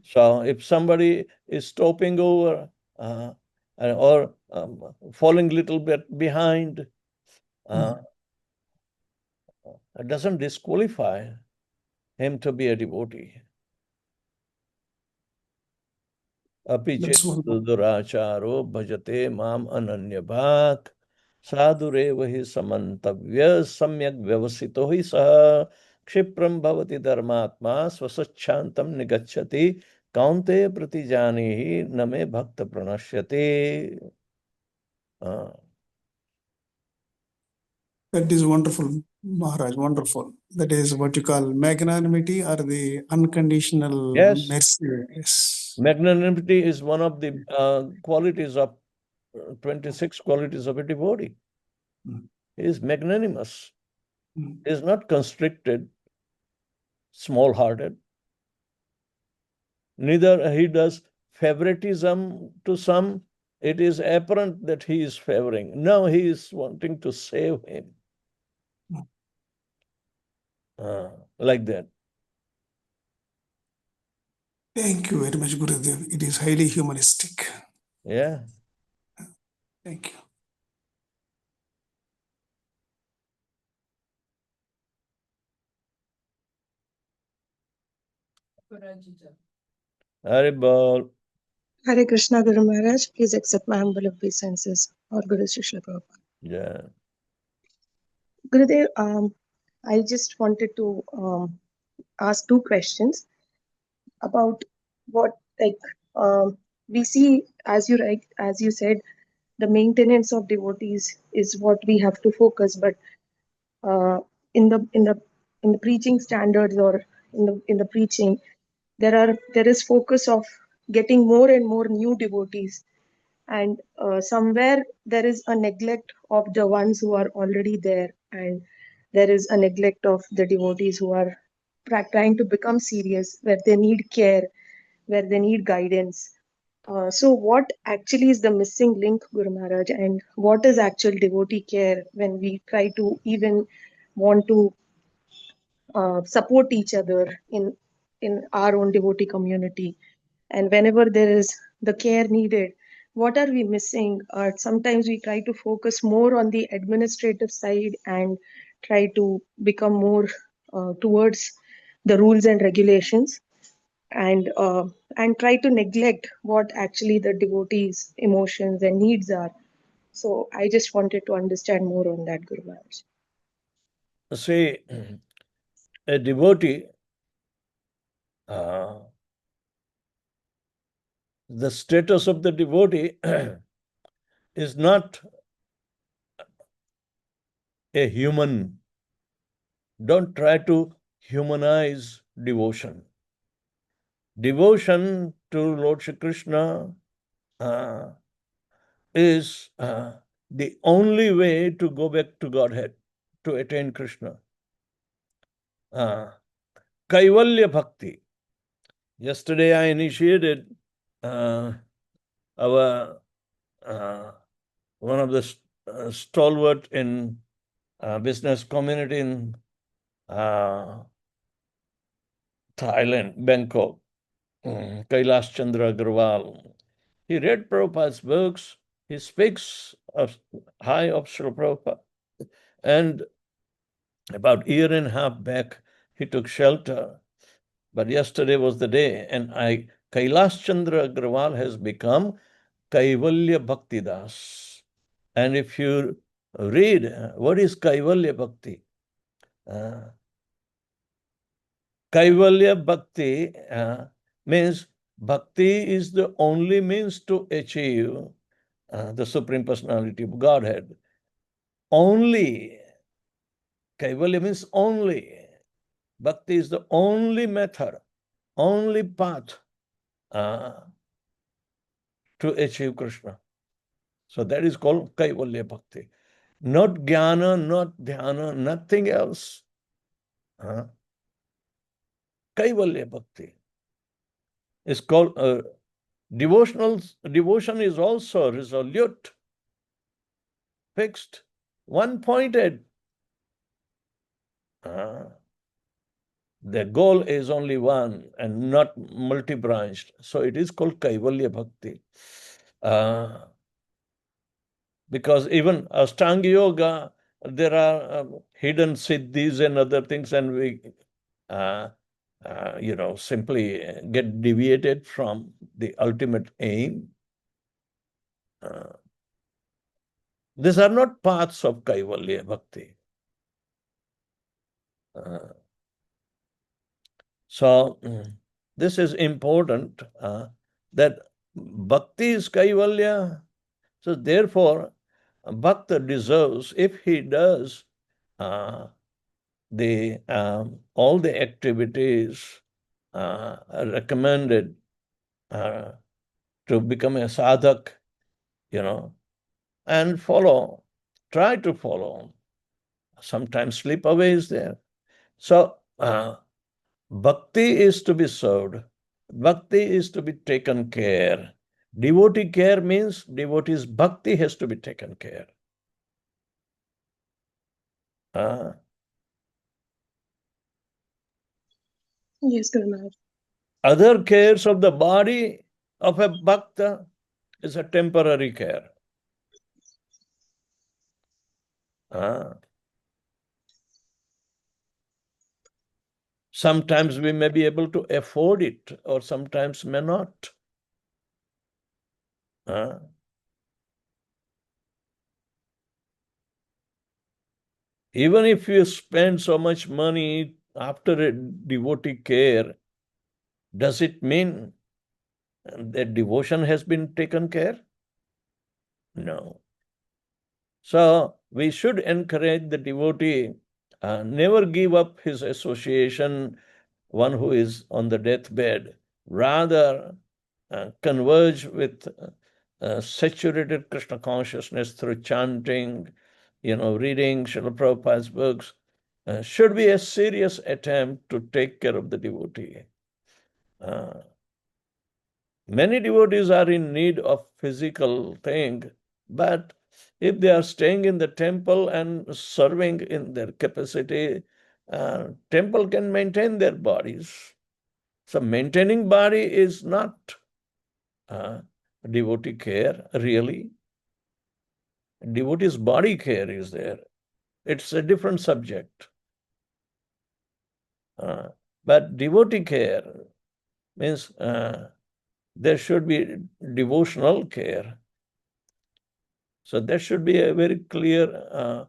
So if somebody is stopping over or falling a little bit behind, it doesn't disqualify him to be a devotee. Api That's wonderful. duracharo bhajate mam ananyabhak sadhurev hi samantavya samyak vyavasito hi saha kshipram bhavati dharmatma swasachantam nigacchati kaunte pratijanihi name bhakta pranashyate. That is wonderful, Maharaj. Wonderful. That is what you call magnanimity or the unconditional Yes, mercy. Yes. magnanimity is one of the qualities of 26 qualities of a devotee. He is magnanimous. He is not constricted, small-hearted. Neither he does favoritism to some. It is apparent that he is favoring. No, he is wanting to save him. Like that. Thank you very much, Gurudev. It is highly humanistic. Yeah. Thank you. Haribol. Hare Krishna Guru Maharaj, please accept my humble obeisances or Guru Srila Prabhupada. Yeah. Gurudev, I just wanted to ask two questions about what we see, as you said, the maintenance of devotees is what we have to focus, but in the preaching standards or in the preaching, there is focus of getting more and more new devotees, and somewhere there is a neglect of the ones who are already there, and there is a neglect of the devotees who are trying to become serious, where they need care, where they need guidance. So what actually is the missing link, Guru Maharaj, and what is actual devotee care when we try to even want to support each other in our own devotee community? And whenever there is the care needed, what are we missing? Sometimes we try to focus more on the administrative side and try to become more towards the rules and regulations, and try to neglect what actually the devotees' emotions and needs are. So I just wanted to understand more on that, Guru Maharaj. See, a devotee the status of the devotee is not a human. Don't try to humanize devotion. Devotion to Lord Shri Krishna is the only way to go back to Godhead, to attain Krishna. Kaivalya Bhakti. Yesterday I initiated our one of the stalwart in business community in Thailand, Bangkok, Kailash Chandra Agarwal. He read Prabhupada's books. He speaks high of Srila Prabhupada. And about a year and a half back, he took shelter. But yesterday was the day, and Kailash Chandra Agarwal has become Kaivalya Bhaktidas. And if you read, what is Kaivalya Bhakti? Kaivalya Bhakti means bhakti is the only means to achieve the Supreme Personality of Godhead. Only. Kaivalya means only. Bhakti is the only method, only path to achieve Krishna. So that is called Kaivalya Bhakti. Not Jnana, not Dhyana, nothing else. Kaivalya Bhakti is called devotion is also resolute, fixed, one-pointed. The goal is only one and not multi-branched. So it is called Kaivalya Bhakti. Because even Ashtanga Yoga, there are hidden siddhis and other things, and we simply get deviated from the ultimate aim. These are not paths of Kaivalya Bhakti. So this is important, that Bhakti is Kaivalya. So therefore, Bhakta deserves, if he does all the activities recommended to become a sadhak, and try to follow. Sometimes slip away is there. So bhakti is to be served. Bhakti is to be taken care. Devotee care means devotee's bhakti has to be taken care. Yes, Guru Maharaj. Other cares of the body of a bhakta is a temporary care. Sometimes we may be able to afford it, or sometimes may not. Even if you spend so much money after a devotee care, does it mean that devotion has been taken care? No. So we should encourage the devotee, never give up his association, one who is on the deathbed, rather converge with saturated Krishna consciousness through chanting, reading Srila Prabhupada's books, should be a serious attempt to take care of the devotee. Many devotees are in need of physical thing, but if they are staying in the temple and serving in their capacity, temple can maintain their bodies. So maintaining body is not devotee care, really. Devotee's body care is there. It's a different subject. But devotee care means there should be devotional care. So that should be a very clear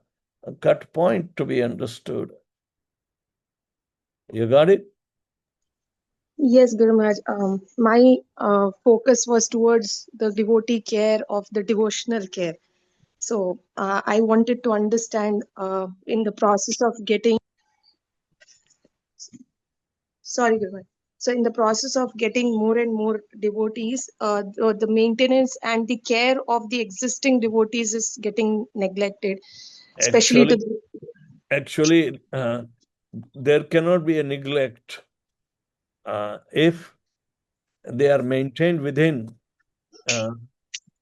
cut point to be understood. You got it? Yes, Guru Maharaj. My focus was towards the devotee care of the devotional care. So I wanted to understand in the process of getting, sorry, Guru Maharaj. So in the process of getting more and more devotees, the maintenance and the care of the existing devotees is getting neglected, especially to Actually, the, actually, there cannot be a neglect if they are maintained within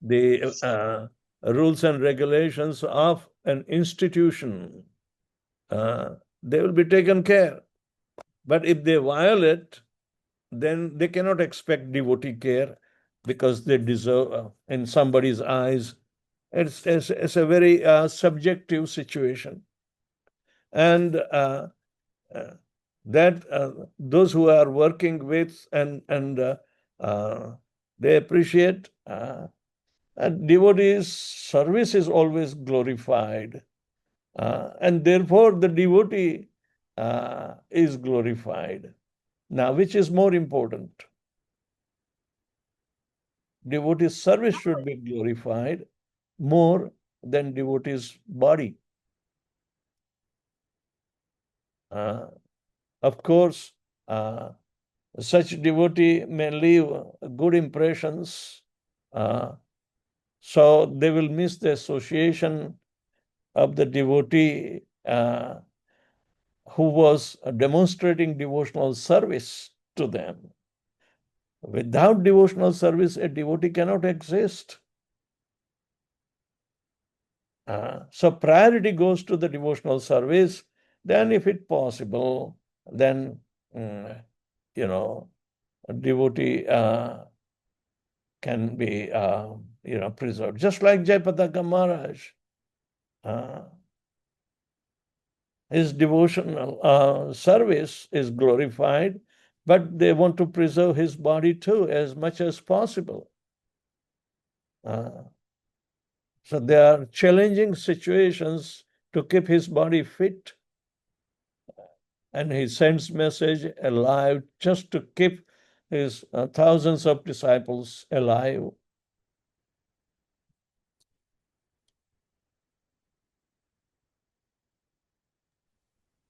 the rules and regulations of an institution. They will be taken care. But if they violate, then they cannot expect devotee care because they deserve, in somebody's eyes, it's a very subjective situation. And that those who are working with and they appreciate devotees' service is always glorified, and therefore the devotee is glorified. Now, which is more important? Devotee's service should be glorified more than devotee's body. Of course, such devotee may leave good impressions, so they will miss the association of the devotee who was demonstrating devotional service to them. Without devotional service, a devotee cannot exist. So priority goes to the devotional service. Then, if it possible, then a devotee can be preserved. Just like Jayapataka Maharaj, his devotional service is glorified, but they want to preserve his body too as much as possible. So there are challenging situations to keep his body fit. And he sends message alive just to keep his thousands of disciples alive.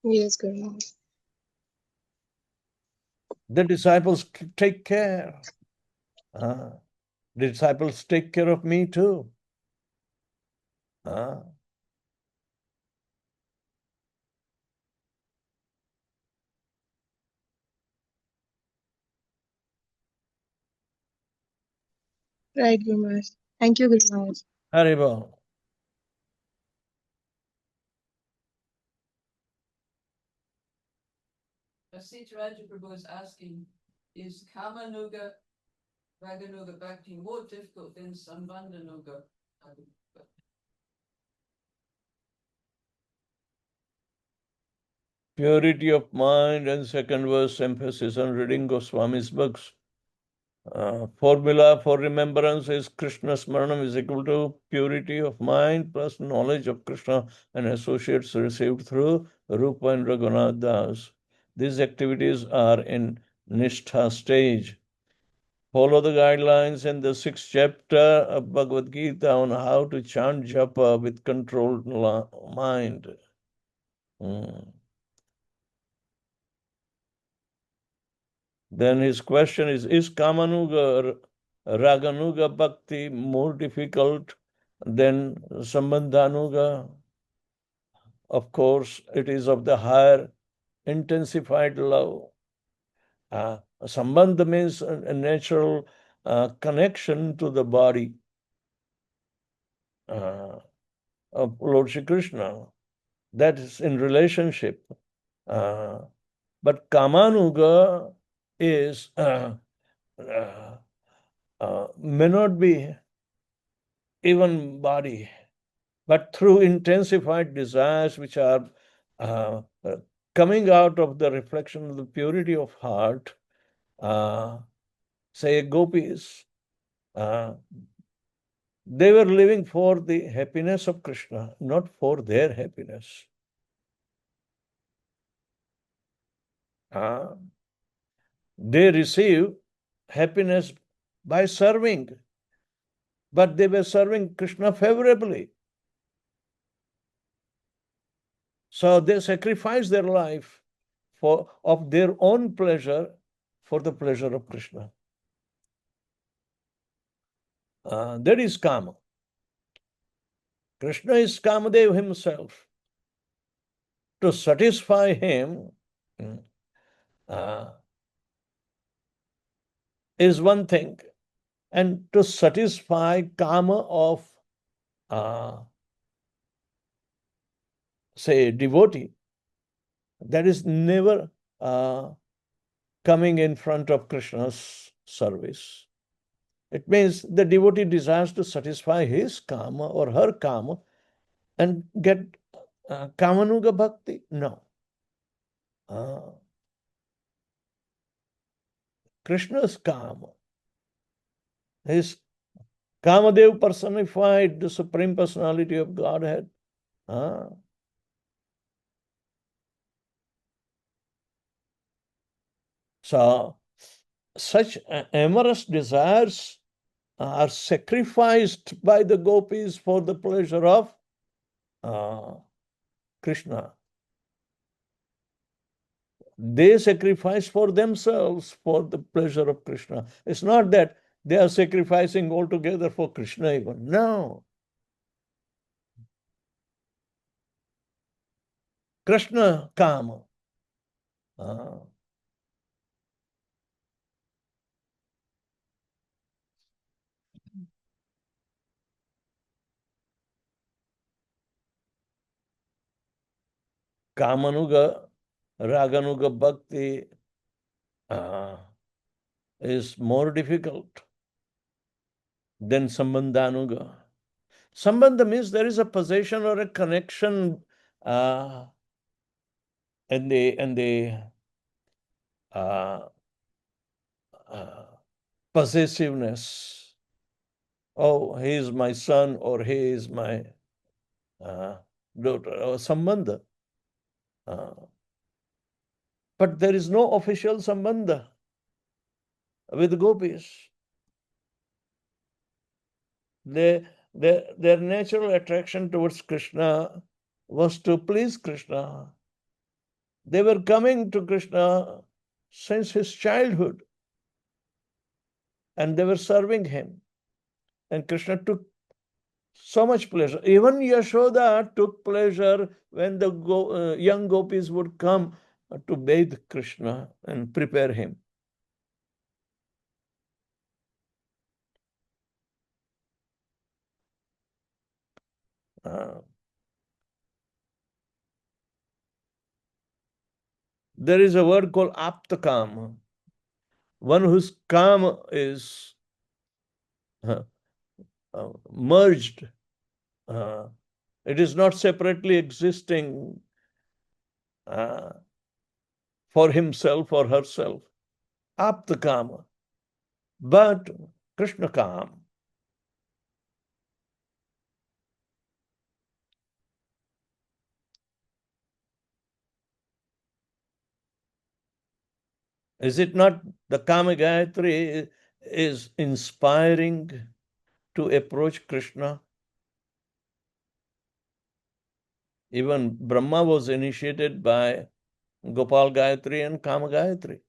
yes, Guru Maharaj. The disciples take care. The disciples take care of me too. Right, Guru Maharaj. Thank you, Guru Maharaj. Haribol. Sita Prabhu is asking, is Kamanuga, Raganuga Bhakti more difficult than Sambandhanuga? Purity of mind and second verse emphasis on reading Goswami's books. Formula for remembrance is Krishna Smaranam is equal to purity of mind plus knowledge of Krishna and associates received through Rupa and Raghunath Das. These activities are in Nishtha stage. Follow the guidelines in the 6th chapter of Bhagavad Gita on how to chant japa with controlled mind. Then his question is Kamanuga Raganuga Bhakti more difficult than Sambandhanuga? Of course, it is of the higher intensified love. Sambandha means a natural connection to the body of Lord Shri Krishna. That is in relationship. But Kamanuga is may not be even body, but through intensified desires which are coming out of the reflection of the purity of heart, say gopis, they were living for the happiness of Krishna, not for their happiness. They receive happiness by serving, but they were serving Krishna favorably. So they sacrifice their life of their own pleasure for the pleasure of Krishna. That is Kama. Krishna is Kamadev himself. To satisfy him is one thing, and to satisfy Kama of, say, devotee, that is never coming in front of Krishna's service. It means the devotee desires to satisfy his Kama or her Kama and get Kamanuga Bhakti. No. Krishna's Kama, his Kamadev personified the Supreme Personality of Godhead. So, such amorous desires are sacrificed by the gopis for the pleasure of Krishna. They sacrifice for themselves for the pleasure of Krishna. It's not that they are sacrificing altogether for Krishna even. No. Krishna Kama. Kamanuga, Raganuga Bhakti is more difficult than Sambandhanuga. Sambandha means there is a possession or a connection and the possessiveness. Oh, he is my son or he is my daughter, or Sambandha. But there is no official Sambandha with gopis. Their natural attraction towards Krishna was to please Krishna. They were coming to Krishna since his childhood, and they were serving him. And Krishna took so much pleasure. Even Yashoda took pleasure when the young gopis would come to bathe Krishna and prepare him. There is a word called aptakam, one whose kam is merged. It is not separately existing for himself or herself. Aptakama. But Krishna Kam. Is it not the Kama Gayatri is inspiring to approach Krishna? Even Brahma was initiated by Gopal Gayatri and Kama Gayatri.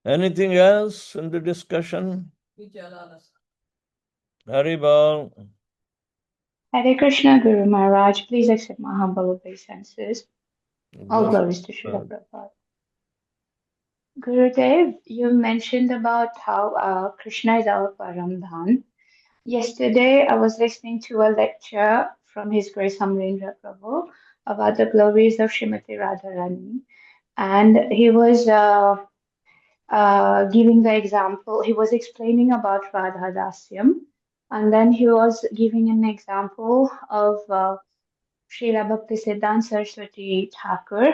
Anything else in the discussion? Haribol. Hare Krishna, Guru Maharaj. Please accept my humble obeisances. All glories to Srila Prabhupada. Gurudev, you mentioned about how Krishna is our Paramdhan. Yesterday, I was listening to a lecture from His Grace Amrendra Prabhu about the glories of Srimati Radharani. And he was giving the example, he was explaining about Radha Dasyam. And then he was giving an example of Srila Bhaktisiddhanta Saraswati Thakur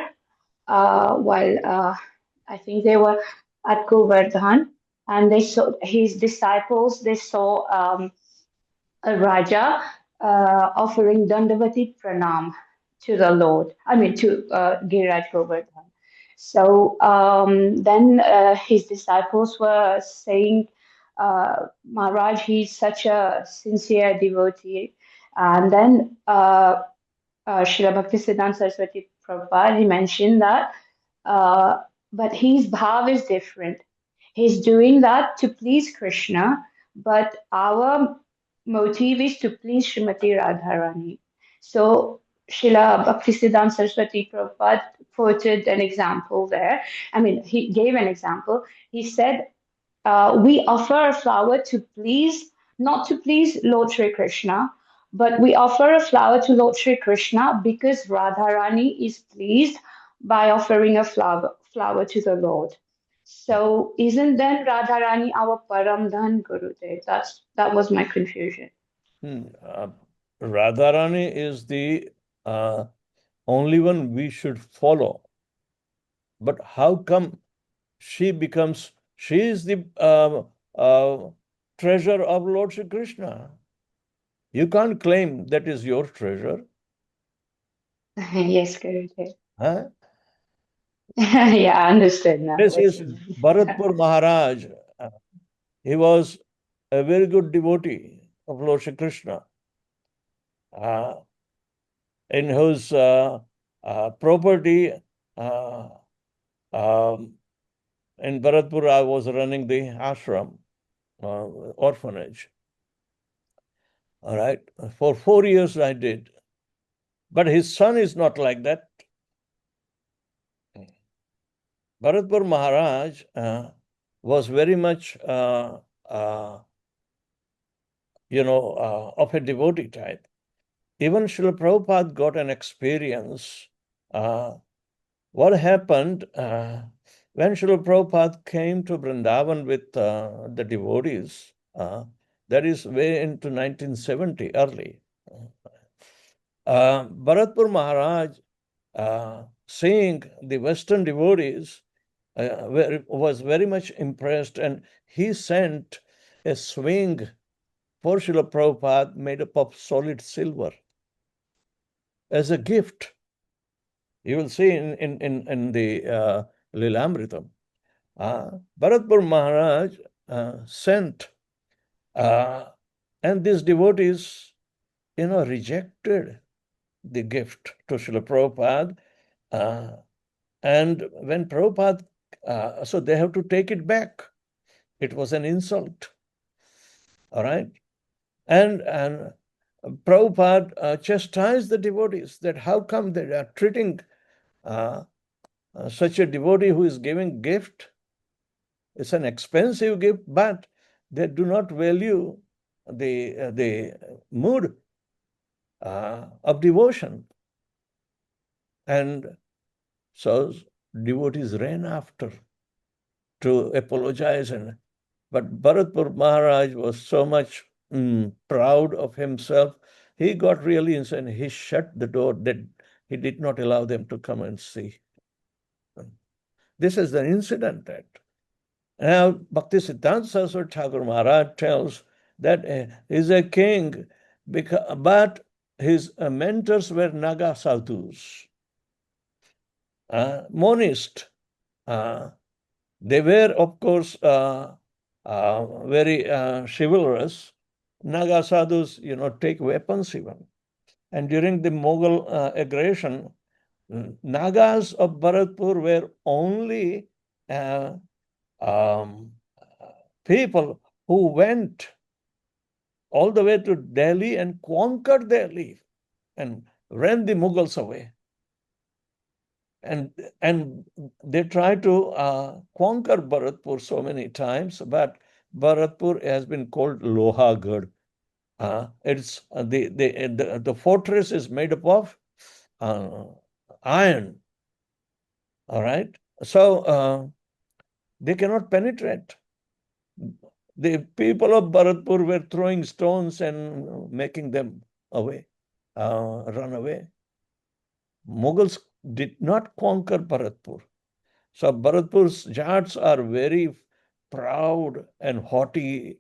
while I think they were at Govardhan, and they saw his disciples. They saw a Raja offering Dandavati Pranam to the Lord. I mean to Giriraj Govardhan. So then his disciples were saying, Maharaj, he's such a sincere devotee. And then Srila Bhaktisiddhanta Saraswati Prabhupada, he mentioned that, but his bhav is different. He's doing that to please Krishna, but our motive is to please Srimati Radharani. So Srila Bhaktisiddhanta Saraswati Prabhupada quoted an example there. I mean, he gave an example. He said, we offer a flower to please, not to please Lord Sri Krishna, but we offer a flower to Lord Sri Krishna because Radharani is pleased by offering a flower to the Lord. So isn't then Radharani our Paramdhan Gurudev? That was my confusion. Radharani is the only one we should follow. But how come she is the treasure of Lord Shri Krishna? You can't claim that is your treasure. Yes, Gurudev. Huh? Yeah, I understood now. This what is you mean. Bharatpur Maharaj. He was a very good devotee of Lord Shri Krishna, in whose property in Bharatpur I was running the ashram, orphanage. All right, for 4 years I did. But his son is not like that. Bharatpur Maharaj was very much, of a devotee type. Even Srila Prabhupada got an experience. What happened when Srila Prabhupada came to Vrindavan with the devotees, that is way into 1970, early. Bharatpur Maharaj, seeing the Western devotees, was very much impressed, and he sent a swing for Srila Prabhupada made up of solid silver as a gift. You will see in the Lilamritam. Bharatpur Maharaj sent, and these devotees, rejected the gift to Srila Prabhupada. And when Prabhupada, so they have to take it back. It was an insult. All right. And Prabhupada chastised the devotees that how come they are treating such a devotee who is giving gift. It's an expensive gift, but they do not value the mood of devotion. And so devotees ran after to apologize. But Bharatpur Maharaj was so much proud of himself. He got really insane. He shut the door. That he did not allow them to come and see. This is the incident that. Now, Bhaktisiddhanta Saraswati Thakur Maharaj tells that he is a king, but his mentors were Naga sadhus, monists. They were, of course, very chivalrous. Naga sadhus, take weapons even. And during the Mughal aggression, Nagas of Bharatpur were only people who went all the way to Delhi and conquered Delhi and ran the Mughals away. And they tried to conquer Bharatpur so many times, but Bharatpur has been called Lohagarh. It's the fortress is made up of iron. All right, so they cannot penetrate. the people of Bharatpur were throwing stones and making them away, run away. Mughals did not conquer Bharatpur. So Bharatpur's Jats are very proud and haughty.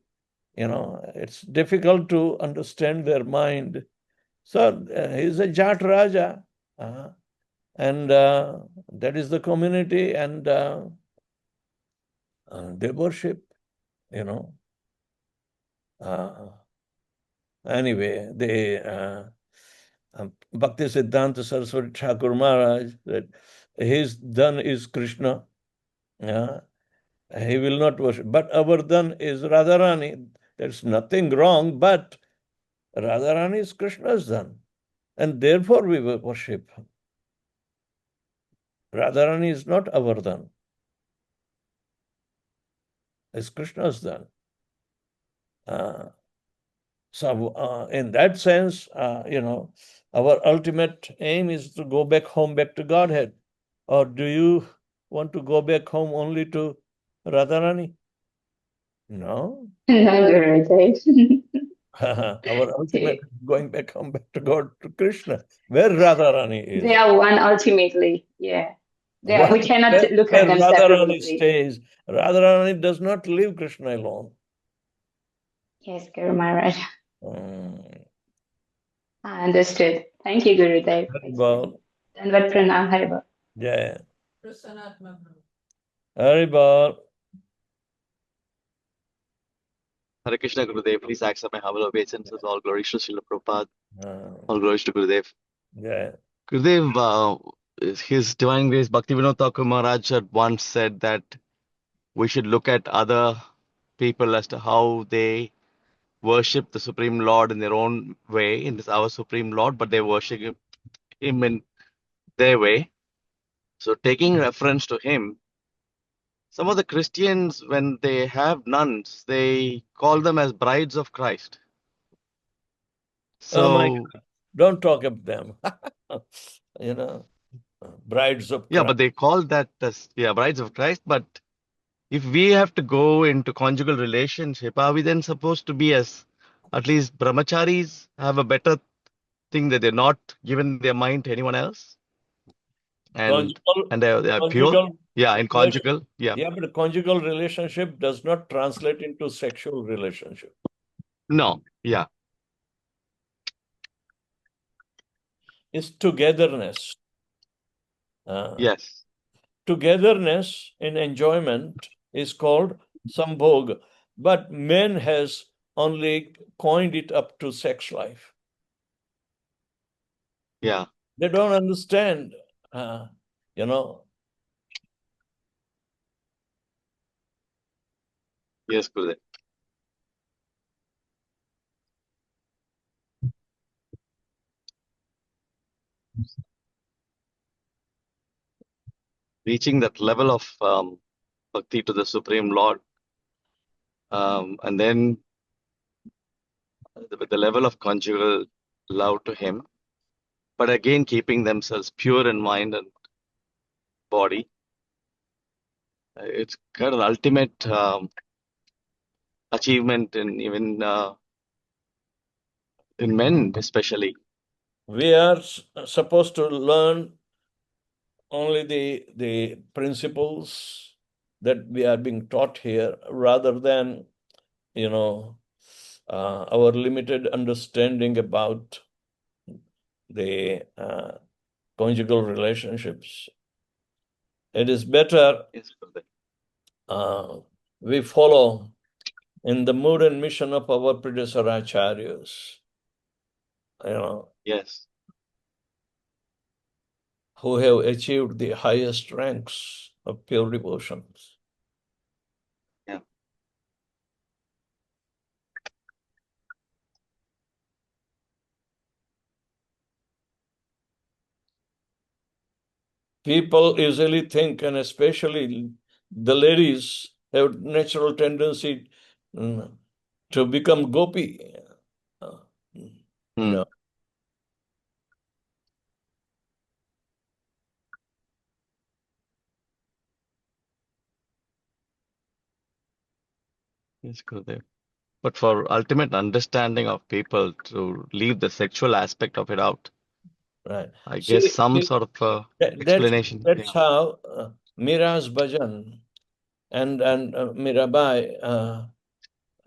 It's difficult to understand their mind. So he's a Jat Raja, and that is the community, and they worship, you know. Anyway, Bhakti Siddhanta Saraswati Thakur Maharaj, that his dhan is Krishna. He will not worship. But our dhan is Radharani. There's nothing wrong, but Radharani is Krishna's dhan. And therefore we worship. Radharani is not our dhan. It's Krishna's dhan. So in that sense, our ultimate aim is to go back home, back to Godhead. Or do you want to go back home only to Radharani? No. No, Gurudev. Our ultimate is going back home, back to God, to Krishna, where Radharani is. They are one ultimately. Yeah. We cannot look where at them Radharani separately. stays. Radharani does not leave Krishna alone. Yes, Guru Maharaj. Mm. I understood. Thank you, Gurudev. Haribol. Dandavat pranam, Haribol. Jaya. Prasanatma Prabhu. Haribol. Hare Krishna Gurudev, please accept my humble obeisances. All glories to Srila Prabhupada. Ah, All glories to Gurudev. Jaya. Gurudev, His Divine Grace Bhaktivinoda Thakur Maharaj had once said that we should look at other people as to how they worship the Supreme Lord in their own way, in this our Supreme Lord, but they worship him in their way. So taking reference to him, some of the Christians, when they have nuns, they call them as brides of Christ. Oh my So God. Don't talk of them. Brides of yeah, Christ. but they call that as brides of Christ. But if we have to go into conjugal relationship, are we then supposed to be as at least brahmacharis have a better thing that they're not given their mind to anyone else? And Conjugal, they're pure? conjugal, Yeah, in conjugal. Yeah. yeah, but conjugal relationship does not translate into sexual relationship. No. Yeah. It's togetherness. Yes. Togetherness in enjoyment is called sambhog, but men has only coined it up to sex life. Yeah. They don't understand, uh, you know. Yes, Gurudev. Reaching that level of bhakti to the Supreme Lord, and then with the level of conjugal love to Him, but again keeping themselves pure in mind and body. It's kind of an ultimate achievement in even in men, especially. We are supposed to learn only the principles that we are being taught here, rather than our limited understanding about the conjugal relationships. It is better Yes, Gurudev. we follow in the mood and mission of our predecessor acharyas, Yes. who have achieved the highest ranks of pure devotions. Yeah. People easily think, and especially the ladies, have natural tendency to become gopi. Hmm. No. Yes, Gurudev. But for ultimate understanding of people to leave the sexual aspect of it out, Right. I guess some sort of explanation. That's how Mira's bhajan and Mirabai,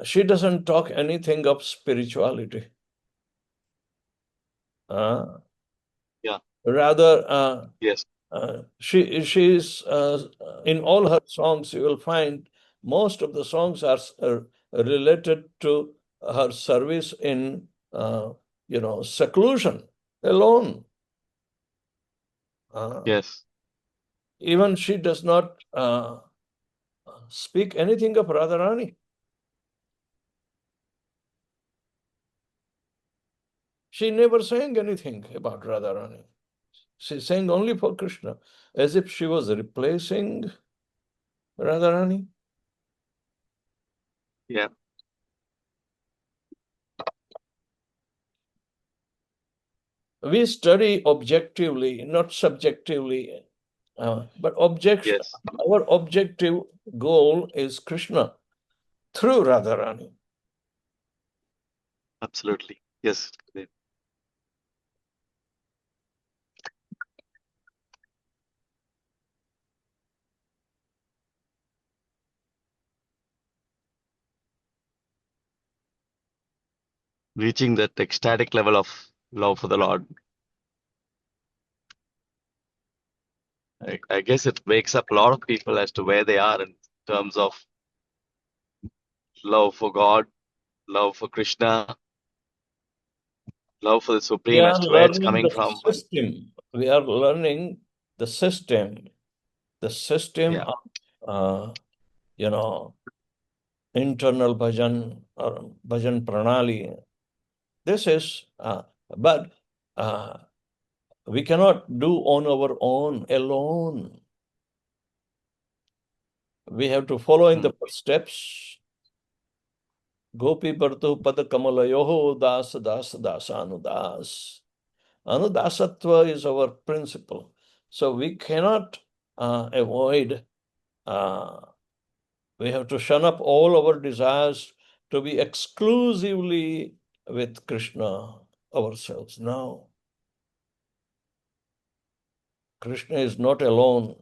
she doesn't talk anything of spirituality. Yeah. Rather, Yes. she's in all her songs, you will find most of the songs are related to her service in seclusion, alone. Yes. Even she does not speak anything of Radharani. She never sang anything about Radharani. She sang only for Krishna, as if she was replacing Radharani. Yeah. We study objectively, not subjectively, but Yes. our objective goal is Krishna through Radharani. Absolutely. Yes. Gurudev. Reaching that ecstatic level of love for the Lord. I guess it wakes up a lot of people as to where they are in terms of love for God, love for Krishna, love for the We Supreme, are as to where it's learning coming the from. system. We are learning the system Yeah. of, internal bhajan or bhajan pranali. This is, but we cannot do on our own, alone. We have to follow in the footsteps. Gopi Bartu Pada Kamalayoho Das Das Das Anudas. Anudasatva is our principle. So we cannot avoid, we have to shun up all our desires to be exclusively with Krishna ourselves. No. Krishna is not alone.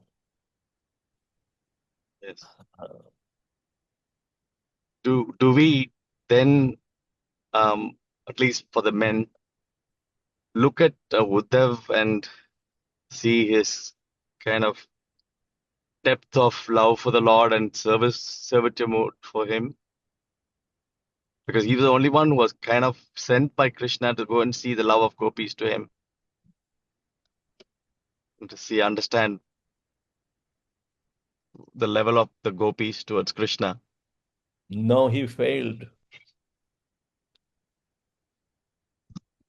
Yes. Do we then, at least for the men, look at Uddhav and see his kind of depth of love for the Lord and servitude for him? Because he was the only one who was kind of sent by Krishna to go and see the love of gopis to him. And to understand the level of the gopis towards Krishna. No, he failed.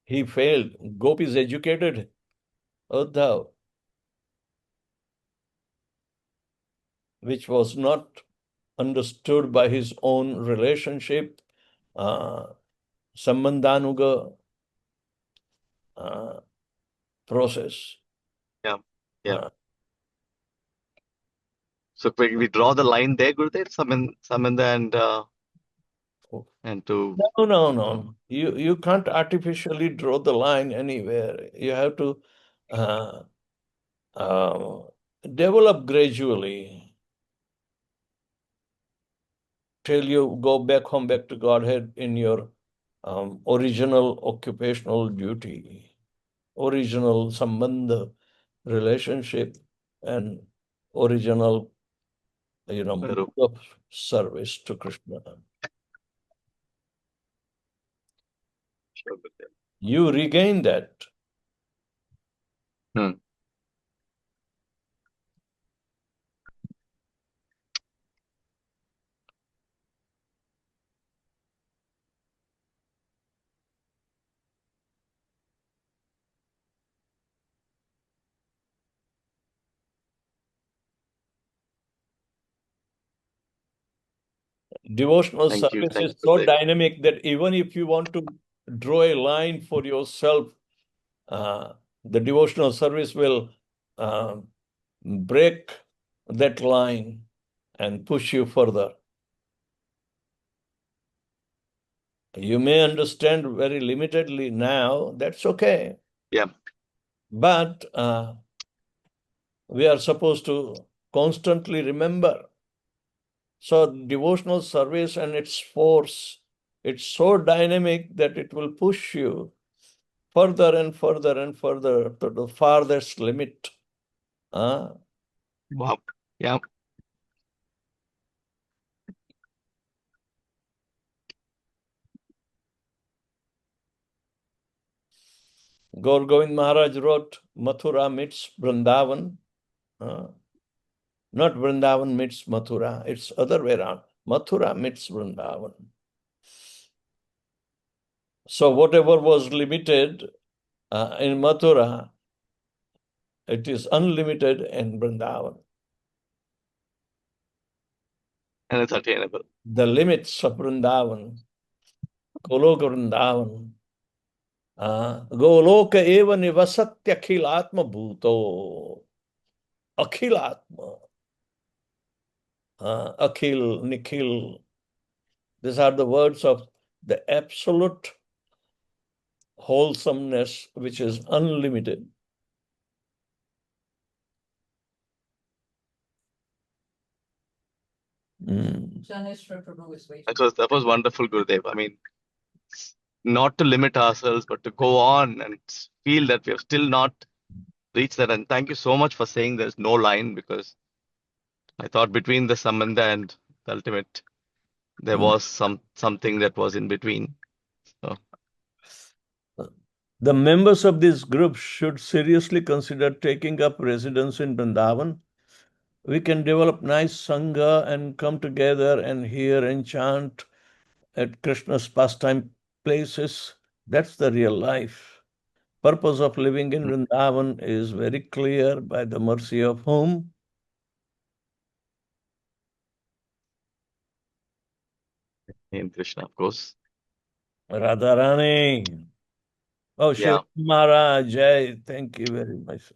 He failed. Gopis educated Uddhav, which was not understood by his own relationship, Sambandhanuga process. Yeah. Yeah. So can we draw the line there, Gurudev? Samanda and to No. You can't artificially draw the line anywhere. You have to develop gradually till you go back home, back to Godhead in your original occupational duty, original sambandha relationship, and original mode of service to Krishna. Sure, Gurudev. You regain that. Devotional Thank you. service Thank is you, so Gurudev. dynamic that even if you want to draw a line for yourself, the devotional service will break that line and push you further. You may understand very limitedly now, that's okay. Yeah. But we are supposed to constantly remember. So devotional service and its force, it's so dynamic that it will push you further and further and further to the farthest limit. Wow. Yeah. Gaur Govind Maharaj wrote, Mathura meets Vrindavan. Not Vrindavan meets Mathura, it's other way around. Mathura meets Vrindavan. So whatever was limited in Mathura, it is unlimited in Vrindavan. And it's attainable. The limits of Vrindavan, Goloka Vrindavan, Goloka eva nivasatya akhilatma bhuto. Akhilatma. Akhil, Nikhil. These are the words of the absolute wholesomeness, which is unlimited. Janeshwar Prabhu is waiting. That was wonderful, Gurudev. I mean, not to limit ourselves, but to go on and feel that we have still not reached that. And thank you so much for saying there's no line, because I thought between the Sambandha and the ultimate, there was something that was in between. So. The members of this group should seriously consider taking up residence in Vrindavan. We can develop nice Sangha and come together and hear and chant at Krishna's pastime places. That's the real life. Purpose of living in Vrindavan is very clear, by the mercy of whom? In Krishna, of course. Radharani. Oh, Yeah. Shiv Maharaj, Jai. Thank you very much.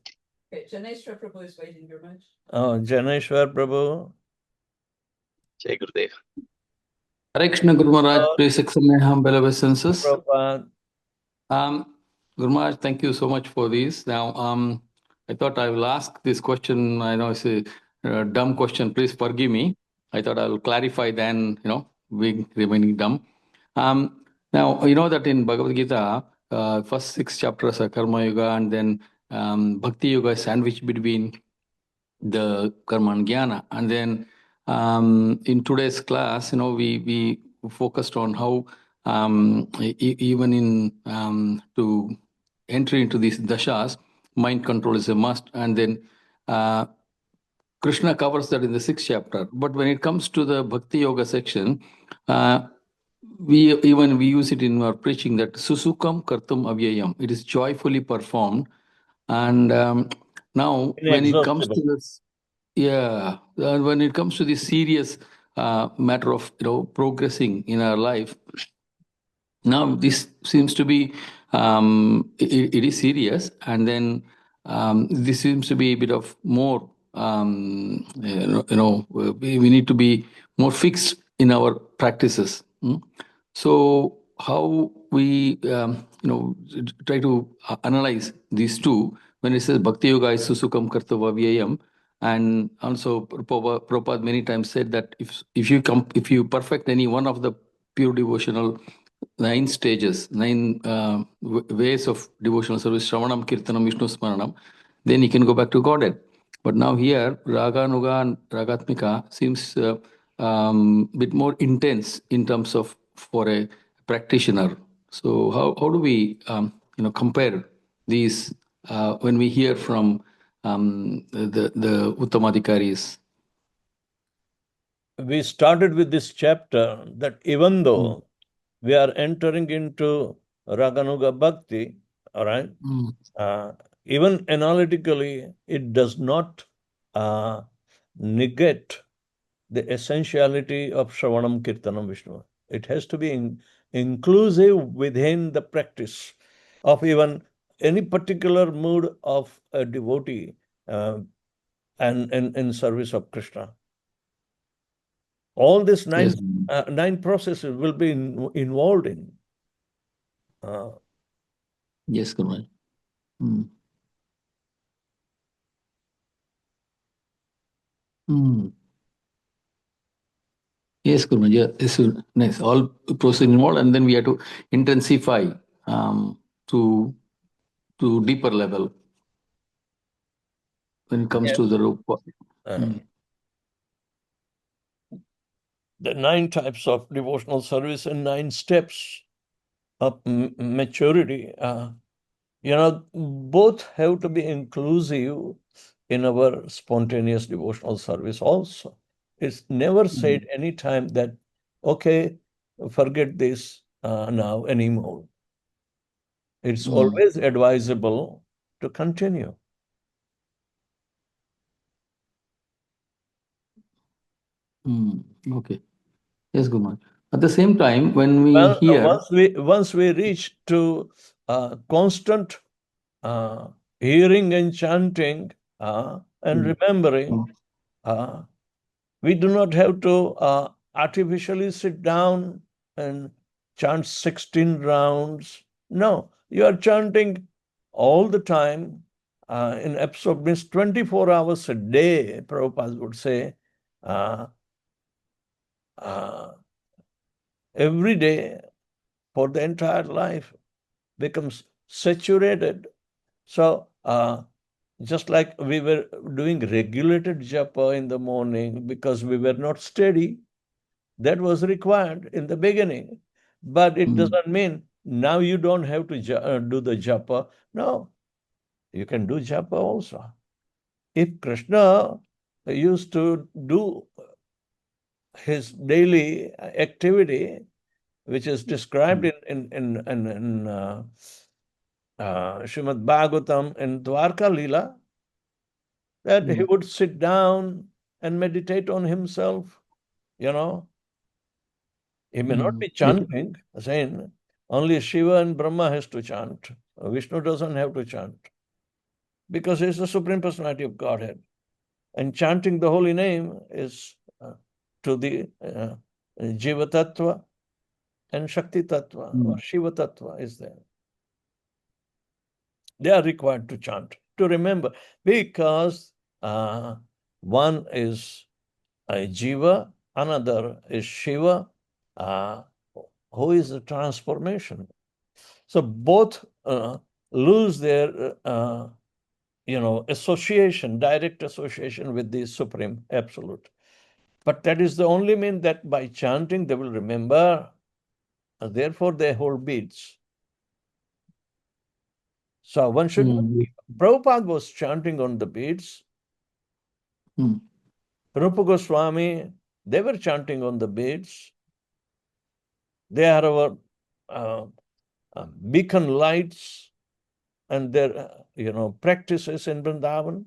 Okay, Janeshwar Prabhu is waiting, Your Majesty. Oh, Janeshwar Prabhu. Jai Gurudev. Hare Krishna, Guru Maharaj, please accept my humble obeisances. Prabhupada. Guru Maharaj, thank you so much for this. Now, I thought I will ask this question. I know it's a dumb question. Please forgive me. I thought I will clarify then, being remaining dumb. Now, you know that in Bhagavad Gita, first 6 chapters are Karma Yoga, and then Bhakti Yoga is sandwiched between the Karma and Jnana. And then in today's class, we focused on how even in to enter into these dashas, mind control is a must. And then Krishna covers that in the 6th chapter. But when it comes to the Bhakti Yoga section, we use it in our preaching that Susukam Kartum Avyayam. It is joyfully performed. And now when it comes to this, when it comes to this serious matter of progressing in our life, now this seems to be it is serious, and then this seems to be a bit of more we need to be more fixed in our practices. So how we try to analyze these two when it says Bhakti Yoga is Susukam Kartava Vyayam, and also Prabhupada many times said that if you perfect any one of the pure devotional 9 stages, 9 ways of devotional service, Shravanam, Kirtanam, Vishnu Smaranam, then you can go back to Godhead. But now here, Raga, Nuga, and Ragatmika seems bit more intense in terms of for a practitioner. So how do we compare these when we hear from the Uttamadhikaris? We started with this chapter that even though we are entering into Raganuga Bhakti, all right, even analytically, it does not negate the essentiality of Shravanam, Kirtanam, Vishnu. It has to be inclusive within the practice of even any particular mood of a devotee and in service of Krishna. All these 9 nine processes will be involved in. Yes, Guru Maharaj. Hmm. Hmm. Yes, Guru Maharaj. Yeah, this is nice. All process involved, and then we have to intensify to deeper level when it comes to the rupa. The 9 types of devotional service and 9 steps of maturity. Both have to be inclusive in our spontaneous devotional service also. It's never said any time that, okay, forget this now anymore. It's always advisable to continue. Okay. Yes, Guru Maharaj. At the same time, when we hear Once we reach to constant hearing and chanting and remembering, we do not have to artificially sit down and chant 16 rounds. No, you are chanting all the time in absorb means 24 hours a day, Prabhupada would say. Every day for the entire life becomes saturated. So just like we were doing regulated japa in the morning because we were not steady, that was required in the beginning. But it doesn't mean now you don't have to do the japa. No, you can do japa also. If Krishna used to do his daily activity, which is described in Srimad Bhagavatam and Dwarka Lila, that he would sit down and meditate on himself, He may not be chanting, saying only Shiva and Brahma has to chant. Vishnu doesn't have to chant because he's the Supreme Personality of Godhead. And chanting the holy name is to the Jiva Tattva and Shakti Tattva or Shiva Tattva is there. They are required to chant, to remember, because one is a Jiva, another is Shiva, who is the transformation. So both lose their, association, direct association with the Supreme Absolute. But that is the only mean that by chanting they will remember, and therefore they hold beads. So one should, Prabhupada was chanting on the beads. Rupa Goswami, they were chanting on the beads. They are our beacon lights and their, practices in Vrindavan.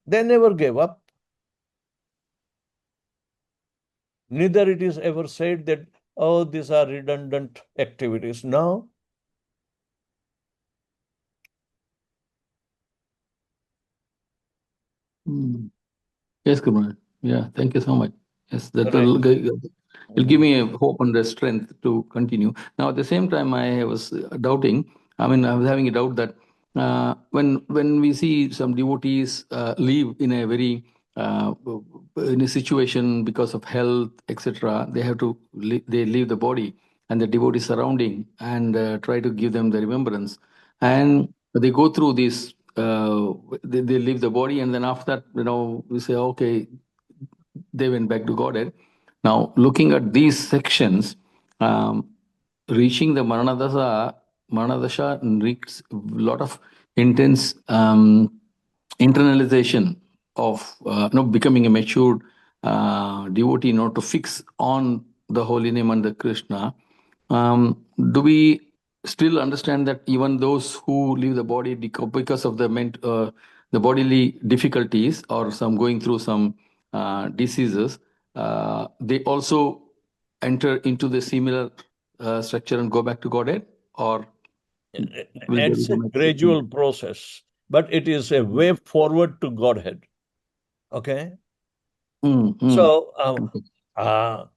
They never gave up. Neither it is ever said that, oh, these are redundant activities. No. Yes, Guru. Yeah, thank you so much. Yes, that will give me a hope and the strength to continue. Now, at the same time, I was doubting. I was having a doubt that when we see some devotees leave in a very in a situation because of health, etc., they have to they leave the body and the devotee surrounding and try to give them the remembrance, and they go through this. They leave the body, and then after that, we say, okay, they went back to Godhead. Now, looking at these sections, reaching the Maranadasha reaches a lot of intense internalization of becoming a matured devotee, to fix on the holy name and the Krishna. Do we still understand that even those who leave the body because of the bodily difficulties or some going through some diseases, they also enter into the similar structure and go back to Godhead, or it's a gradual process, but it is a way forward to Godhead. Okay. So Okay.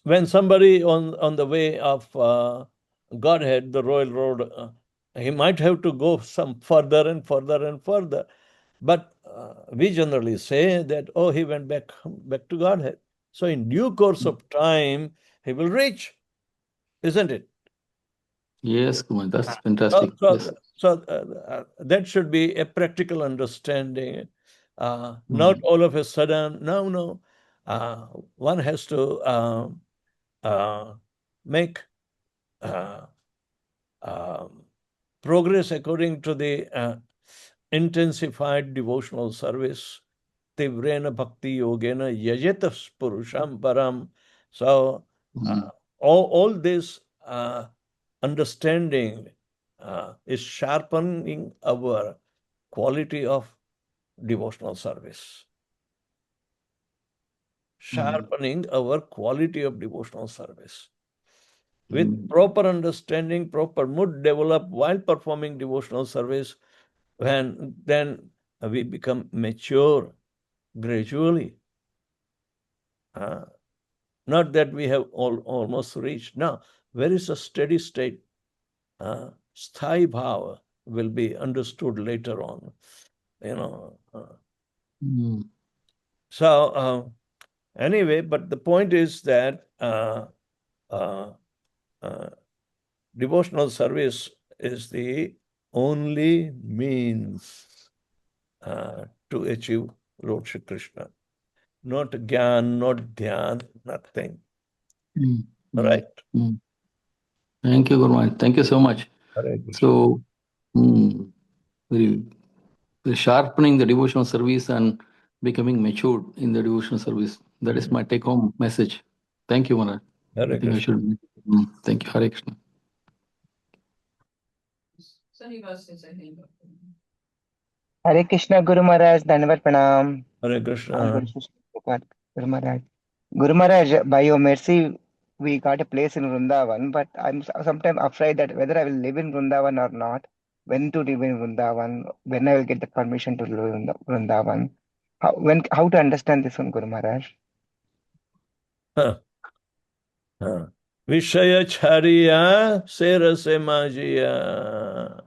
when somebody on the way of Godhead, the royal road, he might have to go some further and further and further. But we generally say that, oh, he went back to Godhead. So in due course of time, he will reach, isn't it? Yes, Kumar, that's fantastic. Yes. That should be a practical understanding. Not all of a sudden, no. One has to make progress according to the intensified devotional service. Tivrena bhakti yogena yajetas purusham param. So all this understanding is sharpening our quality of devotional service. Sharpening our quality of devotional service. With proper understanding, proper mood developed while performing devotional service, then we become mature gradually. Not that we have almost reached. Now, where is a steady state? Sthai bhava will be understood later on. So anyway, but the point is that devotional service is the only means to achieve Lord Shri Krishna. Not Gyan, not Dhyan, nothing. Right? Thank you, Guru. Thank you so much. So, very sharpening the devotional service and becoming matured in the devotional service. That is my take-home message. Thank you, Maharaj. I think I should. Thank you, Hare Krishna. Sanivas says, I think. Hare Krishna, Guru Maharaj, Dandavat Pranam. Hare Krishna. Guru Maharaj. Guru Maharaj, by your mercy, we got a place in Vrindavan, but I'm sometimes afraid that whether I will live in Vrindavan or not, when to live in Vrindavan, when I will get the permission to live in Vrindavan. How to understand this one, Guru Maharaj? Vishaya chariya serase majiya.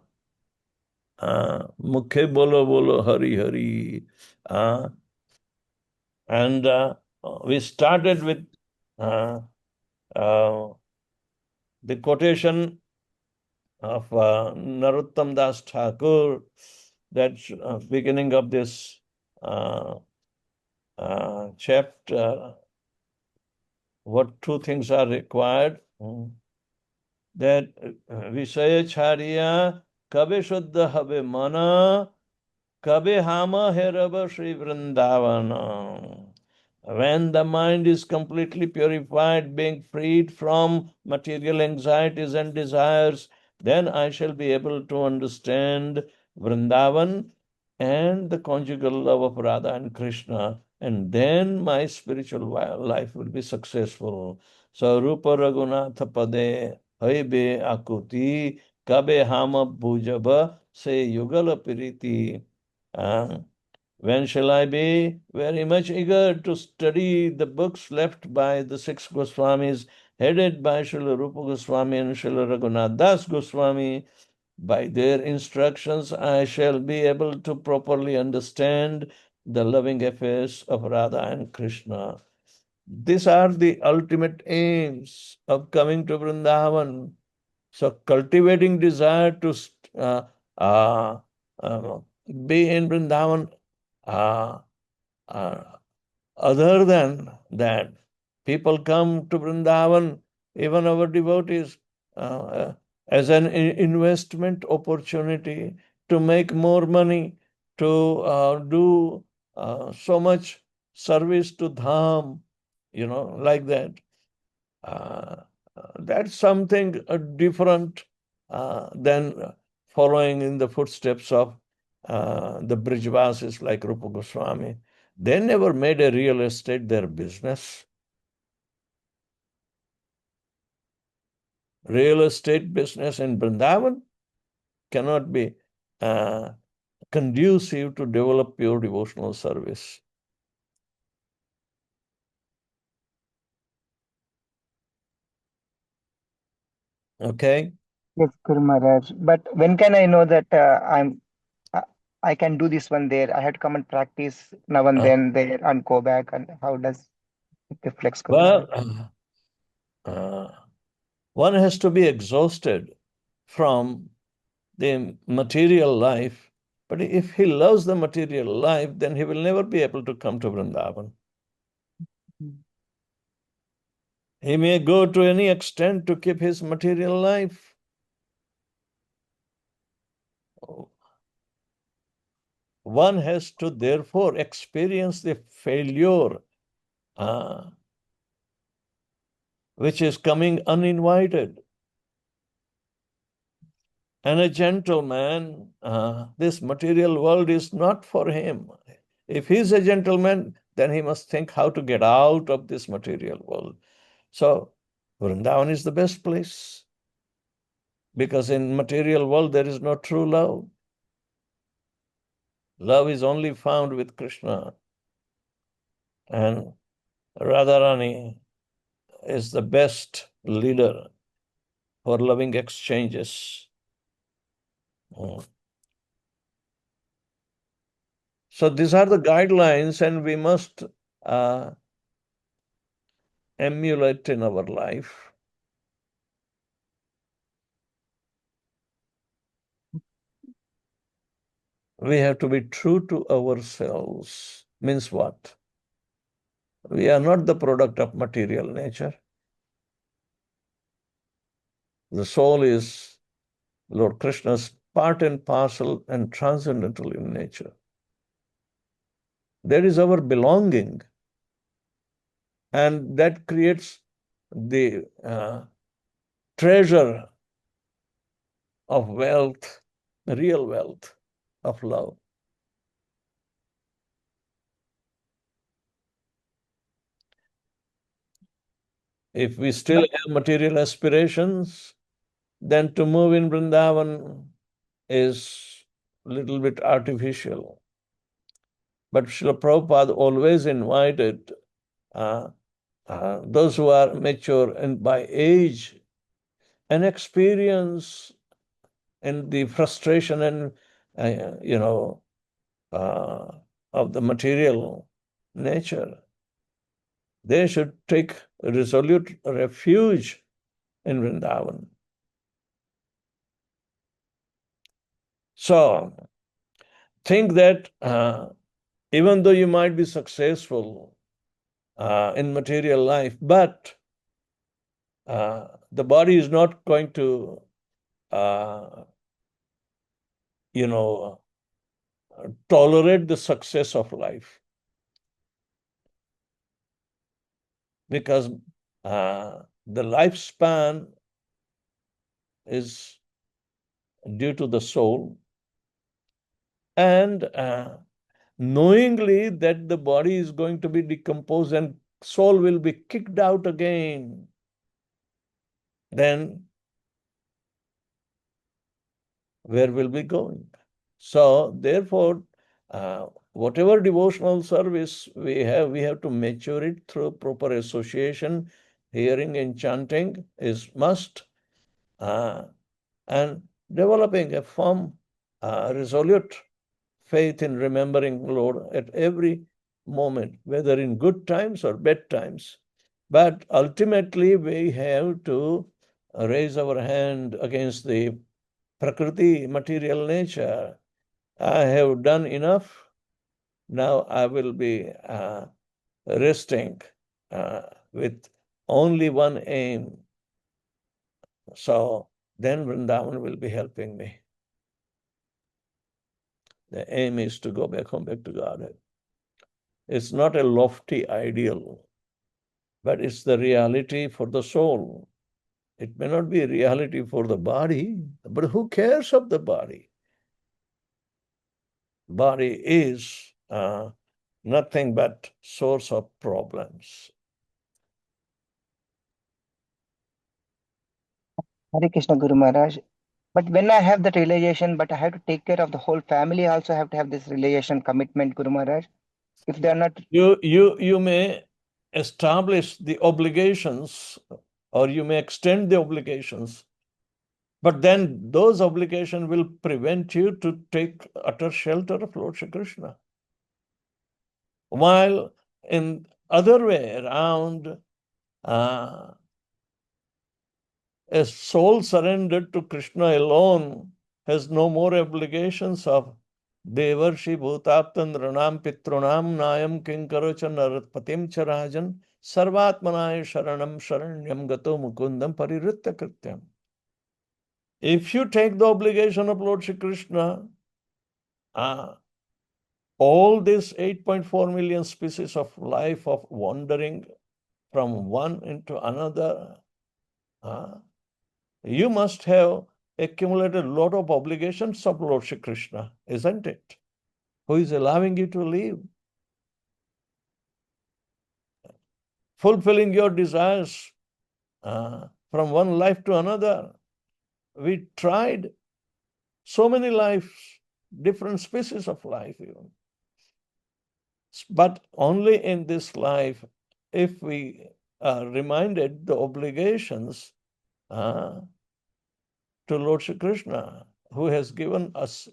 Mukhe bolo hari hari. And we started with the quotation of Narottam Das Thakur, that beginning of this chapter, what two things are required? That Vishaya Chariya Kabe Shuddha Habe Mana Kabe Hama Heraba Shri Vrindavana. When the mind is completely purified, being freed from material anxieties and desires, then I shall be able to understand Vrindavan and the conjugal love of Radha and Krishna, and then my spiritual life will be successful. So Rupa Raghunatha Pade Haibe Akuti Kabe Hama Bhujaba Se Yugala Piriti. When shall I be very much eager to study the books left by the six Goswamis, headed by Srila Rupa Goswami and Srila Raghunath Das Goswami? By their instructions, I shall be able to properly understand the loving affairs of Radha and Krishna. These are the ultimate aims of coming to Vrindavan. So cultivating desire to be in Vrindavan, other than that, people come to Vrindavan, even our devotees, as an investment opportunity to make more money, to do so much service to Dham, like that. That's something different than following in the footsteps of the Brijvasis like Rupa Goswami. They never made a real estate their business. Real estate business in Vrindavan cannot be conducive to develop pure devotional service. Okay? Yes, Guru Maharaj. But when can I know that I I can do this one there? I have to come and practice now and Uh, then there and go back. And how does it reflects, Guru well, Maharaj? one has to be exhausted from the material life. But if he loves the material life, then he will never be able to come to Vrindavan. He may go to any extent to keep his material life. One has to therefore experience the failure which is coming uninvited. And a gentleman, this material world is not for him. If he's a gentleman, then he must think how to get out of this material world. So Vrindavan is the best place, because in material world there is no true love. Love is only found with Krishna. And Radharani is the best leader for loving exchanges. So these are the guidelines, and we must emulate in our life. We have to be true to ourselves. Means what? We are not the product of material nature. The soul is Lord Krishna's part and parcel and transcendental in nature. There is our belonging, and that creates the treasure of wealth, real wealth of love. If we still have material aspirations, then to move in Vrindavan is a little bit artificial. But Srila Prabhupada always invited those who are mature and by age and experience and the frustration and of the material nature, they should take resolute refuge in Vrindavan. So think that even though you might be successful in material life, but the body is not going to, tolerate the success of life, because the lifespan is due to the soul, and knowingly that the body is going to be decomposed and soul will be kicked out again, then where will we going? So therefore, whatever devotional service we have to mature it through proper association. Hearing and chanting is must, and developing a firm, resolute faith in remembering Lord at every moment, whether in good times or bad times. But ultimately, we have to raise our hand against the Prakriti, material nature. I have done enough. Now I will be resting with only one aim. So then Vrindavan will be helping me. The aim is to go back home, back to Godhead. It's not a lofty ideal, but it's the reality for the soul. It may not be a reality for the body, but who cares of the body? Body is nothing but source of problems. Hare Krishna, Guru Maharaj. But when I have that realization, but I have to take care of the whole family, I also have to have this realization commitment, Guru Maharaj. If they are not, You may establish the obligations, or you may extend the obligations But then those obligations will prevent you to take utter shelter of Lord Shri Krishna. While in other way around, a soul surrendered to Krishna alone has no more obligations of Devarshi Bhutaptan Ranam Pitrunam Nayam Kinkaracha Naratpatim Charajan Sarvatmanaya Sharanam Sharanyam Gato Mukundam Parirutta Krityam. If you take the obligation of Lord Shri Krishna, all these 8.4 million species of life of wandering from one into another, you must have accumulated a lot of obligations of Lord Shri Krishna, isn't it? Who is allowing you to live? Fulfilling your desires from one life to another. We tried so many lives, different species of life even. But only in this life, if we are reminded the obligations to Lord Shri Krishna, who has given us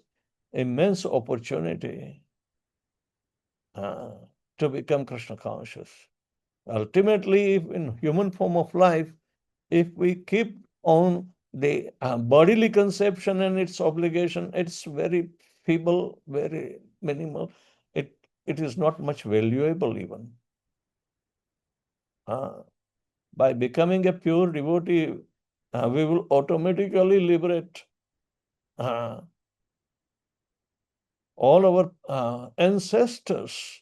immense opportunity to become Krishna conscious. Ultimately, if in human form of life, if we keep on the bodily conception and its obligation, it's very feeble, very minimal. It is not much valuable even. By becoming a pure devotee, we will automatically liberate all our ancestors.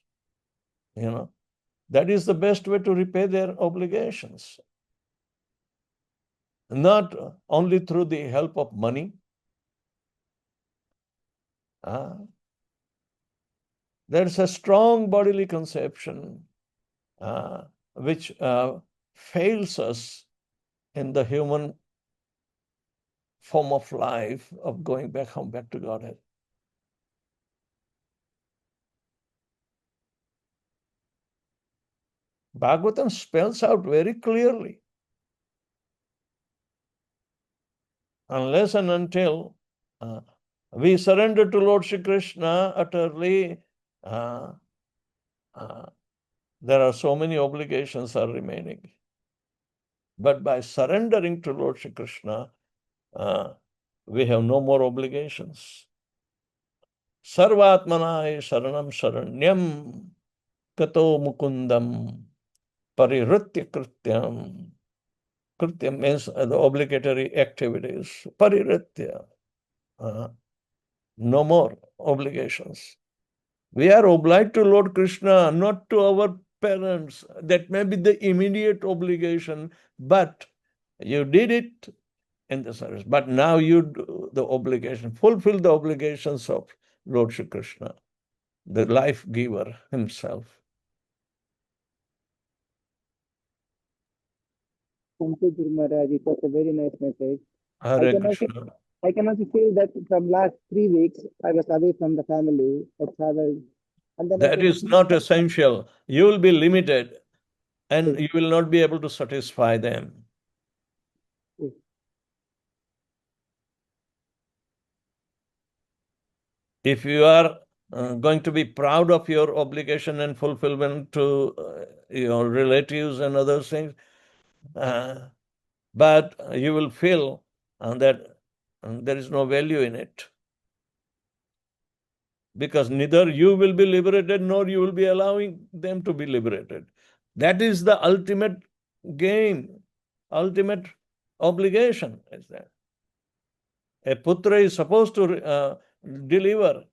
That is the best way to repay their obligations. Not only through the help of money. There's a strong bodily conception which fails us in the human form of life of going back home, back to Godhead. Bhagavatam spells out very clearly. Unless and until we surrender to Lord Shri Krishna utterly, there are so many obligations are remaining. But by surrendering to Lord Shri Krishna, we have no more obligations. Sarvatmanaya Sharanam Sharanyam Kato Mukundam Parirutya Krityam. Krityam means the obligatory activities. Parirutya. No more obligations. We are obliged to Lord Krishna, not to our parents. That may be the immediate obligation, but you did it in the service. But now you do the obligation, fulfill the obligations of Lord Shri Krishna, the life giver himself. Thank you, Guru Maharaj. It was a very nice message. Hare Krishna. I can also feel that from last 3 weeks, I was away from the family. I traveled. And then That is not essential. You will be limited and Yes. you will not be able to satisfy them. Yes. If you are going to be proud of your obligation and fulfillment to your relatives and other things, but you will feel that there is no value in it. Because neither you will be liberated nor you will be allowing them to be liberated. That is the ultimate game, ultimate obligation is that. A putra is supposed to deliver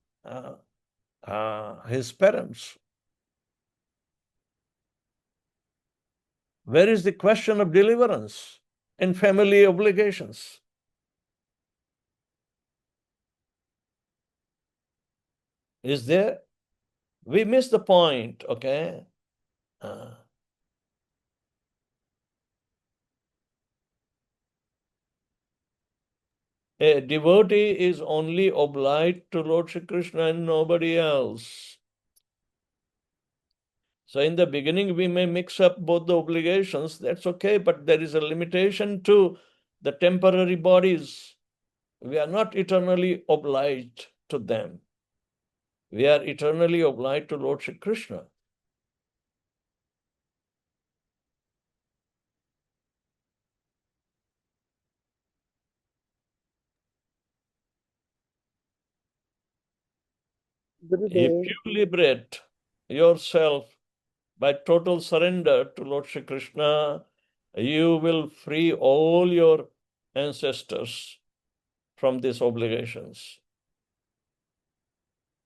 his parents. Where is the question of deliverance in family obligations? Is there? We miss the point, okay? A devotee is only obliged to Lord Shri Krishna and nobody else. So in the beginning, we may mix up both the obligations. That's okay, but there is a limitation to the temporary bodies. we are not eternally obliged to them. We are eternally obliged to Lord Shri Krishna. If you liberate yourself by total surrender to Lord Shri Krishna, you will free all your ancestors from these obligations.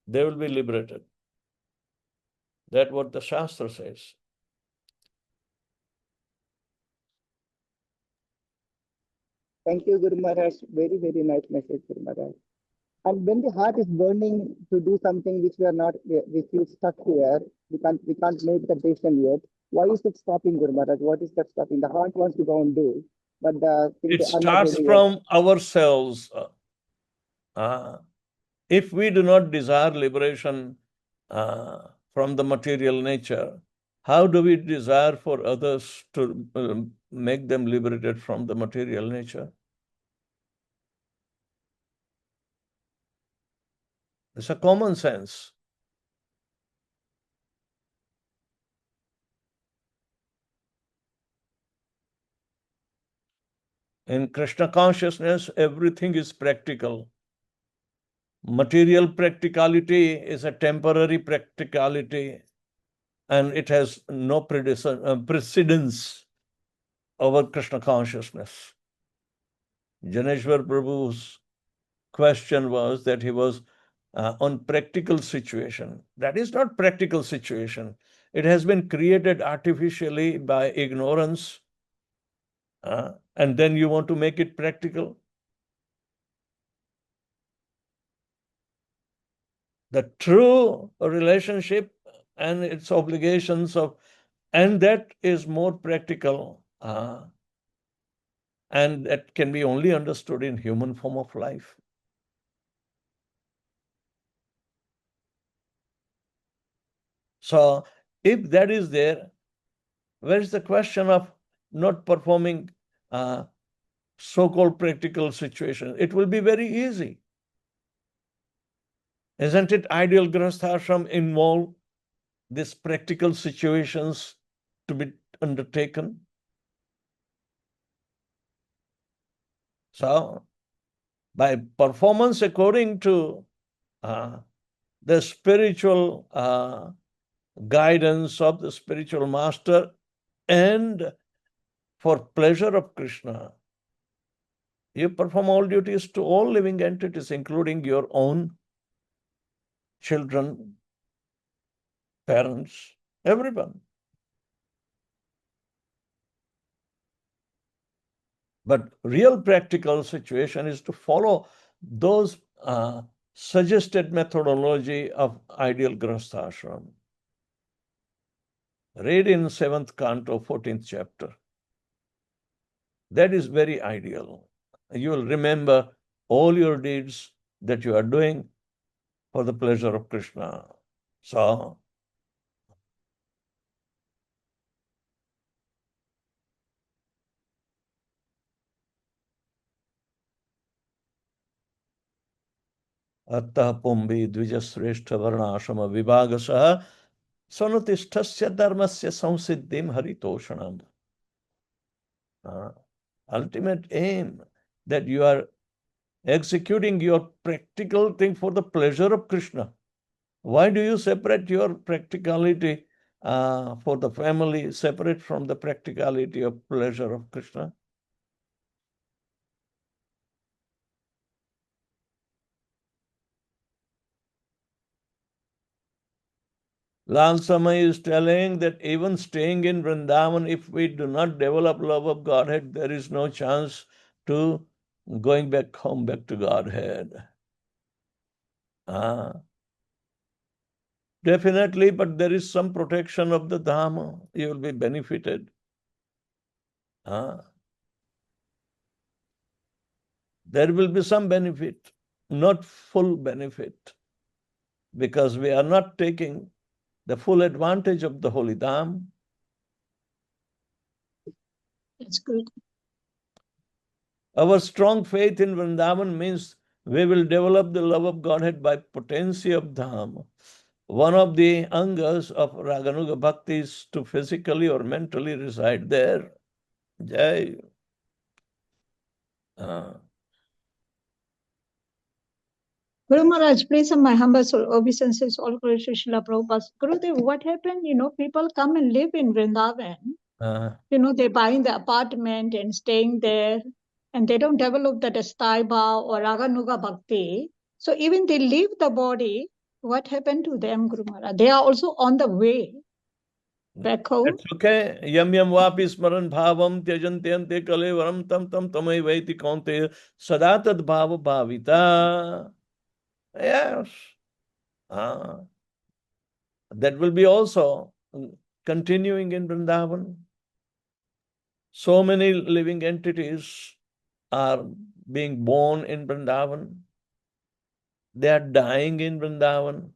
They will be liberated. That's what the Shastra says. Thank you, Guru Maharaj. Very, very nice message, Guru Maharaj. And when the heart is burning to do something which we are not, we feel stuck here, we can't make the decision yet. Why is it stopping, Guru Maharaj? What is that stopping? The heart wants to go and do, but the things It are not starts ready yet. from ourselves. If we do not desire liberation from the material nature, how do we desire for others to make them liberated from the material nature? It's a common sense. In Krishna consciousness, everything is practical. Material practicality is a temporary practicality, and it has no precedence over Krishna consciousness. Janeshwar Prabhu's question was that he was on practical situation. That is not practical situation. It has been created artificially by ignorance, and then you want to make it practical. The true relationship and its obligations and that is more practical, and that can be only understood in human form of life. So if that is there, where is the question of not performing so-called practical situation? It will be very easy. Isn't it ideal Grihastha involve these practical situations to be undertaken? So, by performance according to the spiritual guidance of the spiritual master and for pleasure of Krishna, you perform all duties to all living entities, including your own children, parents, everyone. But real practical situation is to follow those suggested methodology of ideal Grihastha ashram. Read in 7th canto, 14th chapter. That is very ideal. You will remember all your deeds that you are doing for the pleasure of Krishna. So, Atta Pumbi Dvijasreshta Varnashama Vibhagasah Sanutishtasya Dharmasya Samsiddhim Haritoshanam. Ultimate aim that you are executing your practical thing for the pleasure of Krishna. Why do you separate your practicality for the family, separate from the practicality of pleasure of Krishna? Lal Samay is telling that even staying in Vrindavan, if we do not develop love of Godhead, there is no chance to going back home, back to Godhead. Definitely, but there is some protection of the Dhamma. You will be benefited. There will be some benefit, not full benefit, because we are not taking the full advantage of the Holy Dham. That's good. Our strong faith in Vrindavan means we will develop the love of Godhead by potency of Dham. One of the angas of Raganuga Bhakti is to physically or mentally reside there. Jai. Guru Maharaj, please, my humble obeisances, all glory to Srila Prabhupada. Gurudev, what happened? People come and live in Vrindavan. They're buying the apartment and staying there, and they don't develop that Astaiba or Raganuga Bhakti. So even they leave the body, what happened to them, Guru Maharaj? They are also on the way back home. It's okay. Yam yam vapi smaran bhavam tyajanti ante kalevaram tam tam tamai vaiti kaunte sadatad bhava bhavita. Yes. That will be also continuing in Vrindavan. So many living entities are being born in Vrindavan. They are dying in Vrindavan.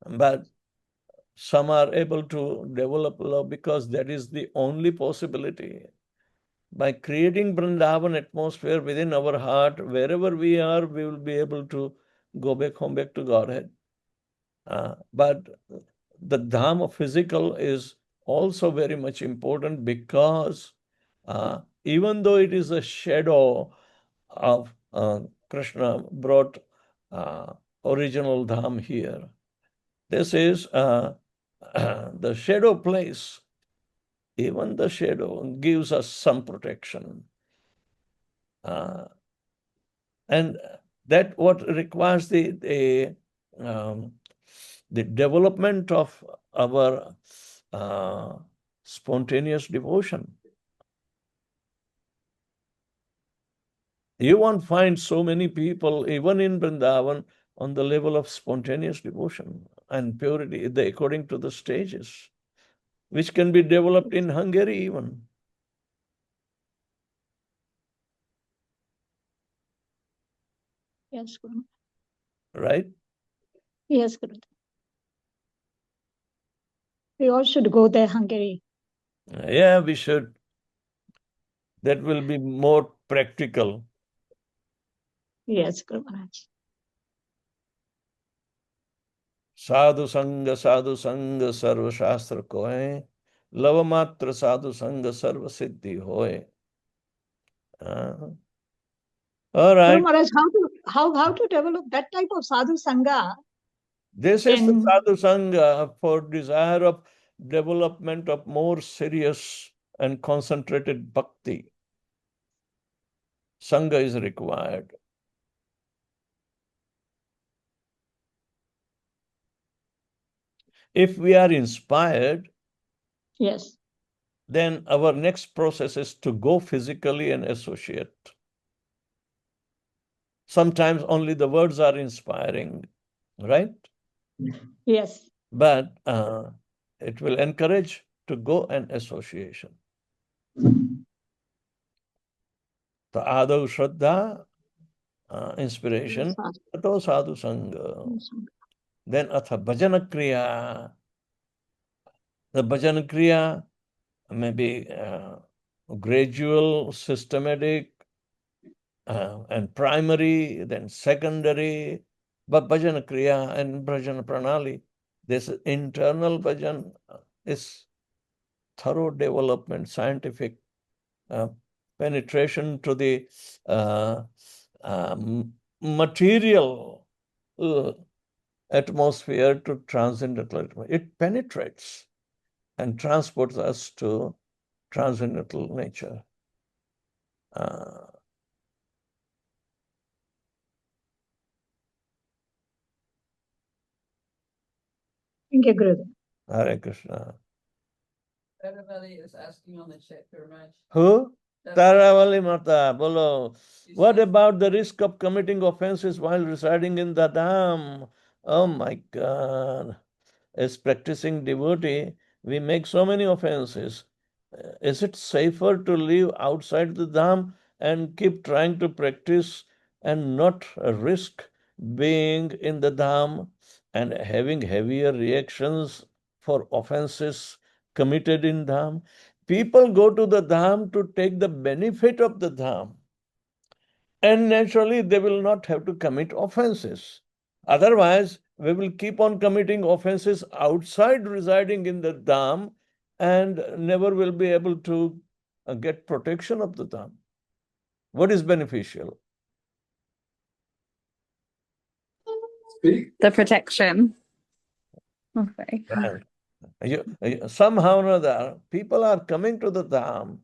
But some are able to develop love because that is the only possibility. By creating Vrindavan atmosphere within our heart, wherever we are, we will be able to go back home, back to Godhead. But the Dham physical is also very much important because even though it is a shadow of Krishna brought original Dham here, this is the shadow place. Even the shadow gives us some protection. And that what requires the development of our spontaneous devotion. You won't find so many people, even in Vrindavan, on the level of spontaneous devotion and purity, according to the stages, which can be developed in Hungary even. Yes, Guru. Right? Yes, Guru. We all should go there, Hungary. Yeah, we should. That will be more practical. Yes, Guru Maharaj. साधु संग सर्व शास्त्र कोय love मात्र साधु संग सर्व सिद्धि होय. All right. Guru Maharaj, how to develop that type of sadhu sangha? This is the sadhu sangha for desire of development of more serious and concentrated bhakti. Sangha is required. If we are inspired, yes, then our next process is to go physically and associate. Sometimes only the words are inspiring, right? Yes. But it will encourage to go and association. The Adav Shraddha, inspiration, Tato Sadhu Sangha. Then Atha Bhajana Kriya. The Bhajana Kriya may be gradual, systematic, and primary, then secondary. But Bhajana Kriya and Bhajana Pranali, this internal bhajan is thorough development, scientific penetration to the material atmosphere to transcendental atmosphere. It penetrates and transports us to transcendental nature. Thank you, Guru. Hare Krishna. Taravali is asking on the chat, Maharaj. Who? Taravali Mata, bolo. What about the risk of committing offenses while residing in the Dham? Oh my God. As practicing devotee, we make so many offenses. Is it safer to live outside the Dham and keep trying to practice and not risk being in the Dham and having heavier reactions for offenses committed in Dham? People go to the dham to take the benefit of the dham. And naturally, they will not have to commit offenses. Otherwise, we will keep on committing offenses outside residing in the dham and never will be able to get protection of the dham. What is beneficial? The protection. Okay. Somehow or other, people are coming to the dham,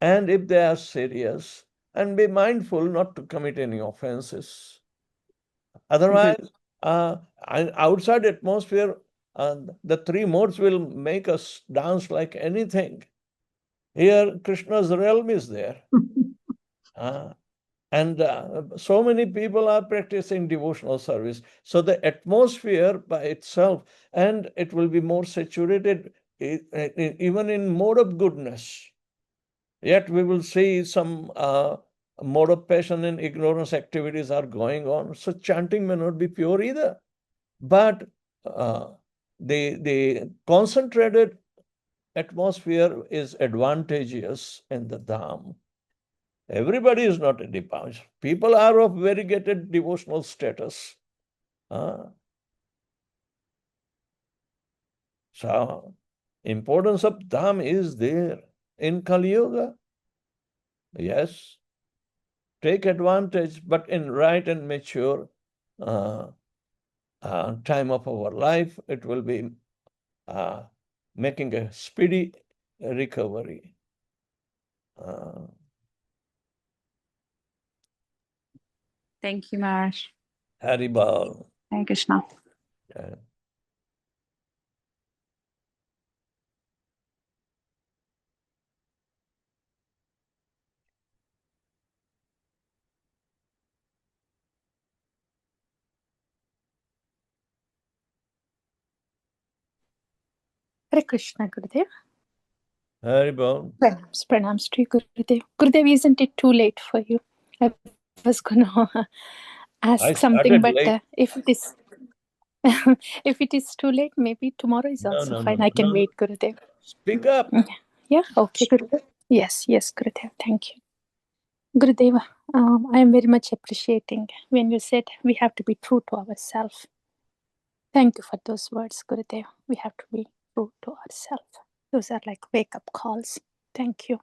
and if they are serious, and be mindful not to commit any offenses. Otherwise, outside atmosphere, the three modes will make us dance like anything. Here, Krishna's realm is there. And so many people are practicing devotional service. So the atmosphere by itself, and it will be more saturated even in mode of goodness. Yet we will see some mode of passion and ignorance activities are going on. So chanting may not be pure either. But the concentrated atmosphere is advantageous in the dham. Everybody is not a devout. People are of variegated devotional status. So, importance of dham is there in Kali Yuga. Yes, take advantage, but in right and mature time of our life, it will be making a speedy recovery. Thank you, Maharaj. Haribol. Hare Krishna. Hare Krishna, Gurudev. Haribol. Pranams to you, Gurudev. Gurudev, isn't it too late for you? I was going to ask something, but if it is if it is too late, maybe tomorrow is also fine. I can wait, Gurudev. Speak up. Yeah, okay, Gurudev. Yes, Gurudev. Thank you. Gurudev, I am very much appreciating when you said we have to be true to ourselves. Thank you for those words, Gurudev. We have to be true to ourselves. Those are like wake-up calls. Thank you.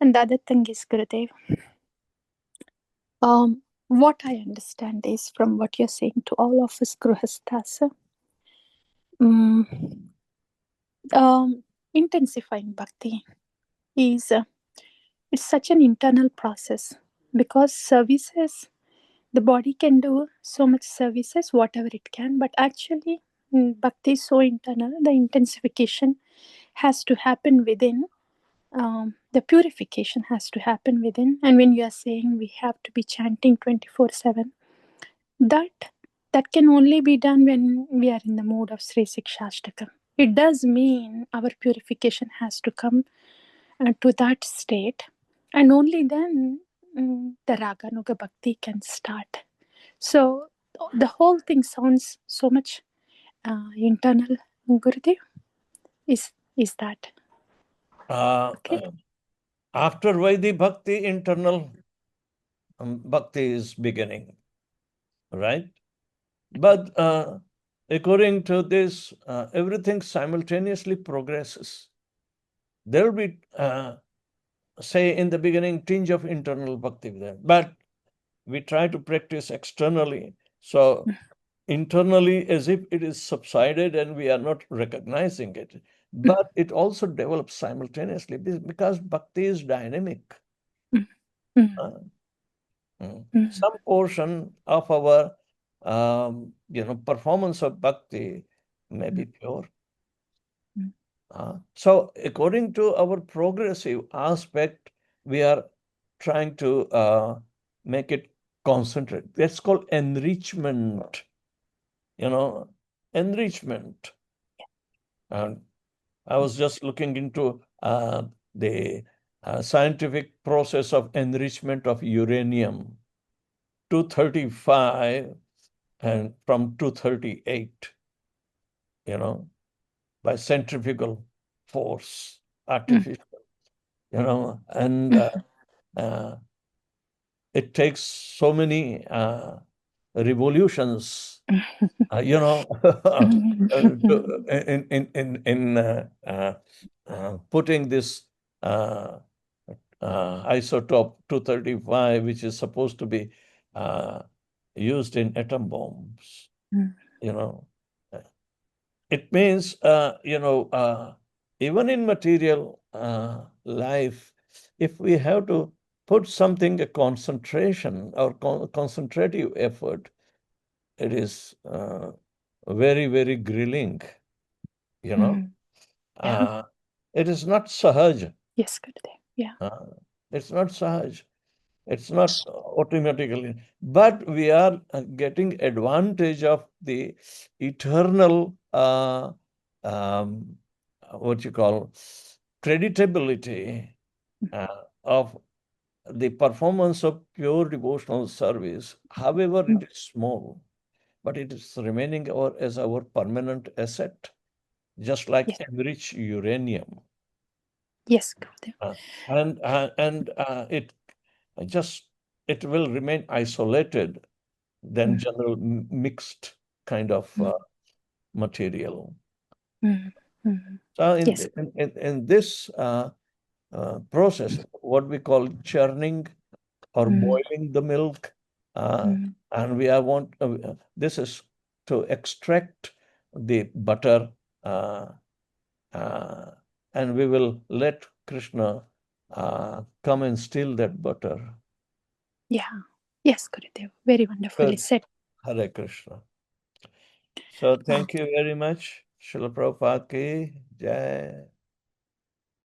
And the other thing is, Gurudev, what I understand is from what you're saying to all of us Grihasthas, intensifying bhakti is it's such an internal process, because services, the body can do so much services, whatever it can, but actually bhakti is so internal. The intensification has to happen within. The purification has to happen within. And when you are saying we have to be chanting 24/7, that can only be done when we are in the mood of Sri Sikshashtakam. It does mean our purification has to come to that state, and only then the Raganuga Bhakti can start. So the whole thing sounds so much internal, Gurudev. Is that? Okay. After Vaidhi Bhakti, internal Bhakti is beginning, right? But according to this, everything simultaneously progresses. There will be, say, in the beginning, tinge of internal Bhakti there, but we try to practice externally. So internally, as if it is subsided and we are not recognizing it. But it also develops simultaneously because Bhakti is dynamic. Some portion of our performance of Bhakti may be pure. So according to our progressive aspect, we are trying to make it concentrate. That's called enrichment. Enrichment. And I was just looking into the scientific process of enrichment of uranium, 235 and from 238, by centrifugal force, artificial, and it takes so many revolutions, putting this isotope 235, which is supposed to be used in atom bombs. It means, even in material life, if we have to put something, a concentration or concentrative effort, it is very, very grilling, It is not sahaj. Yes, Gurudev. Yeah. It's not sahaj. It's not automatically, but we are getting advantage of the eternal, what you call, creditability of the performance of pure devotional service. However, it is small, but it is remaining as our permanent asset, just like Yes. enriched uranium. Yes, Gurudev. And it will remain isolated than general mixed kind of material. So Yes. in this process, what we call churning or boiling the milk, and we this is to extract the butter, and we will let Krishna come and steal that butter. Yeah. Yes, Gurudev. Very wonderfully Good. said. Hare Krishna. So thank you very much. Srila Prabhupada ki Jai.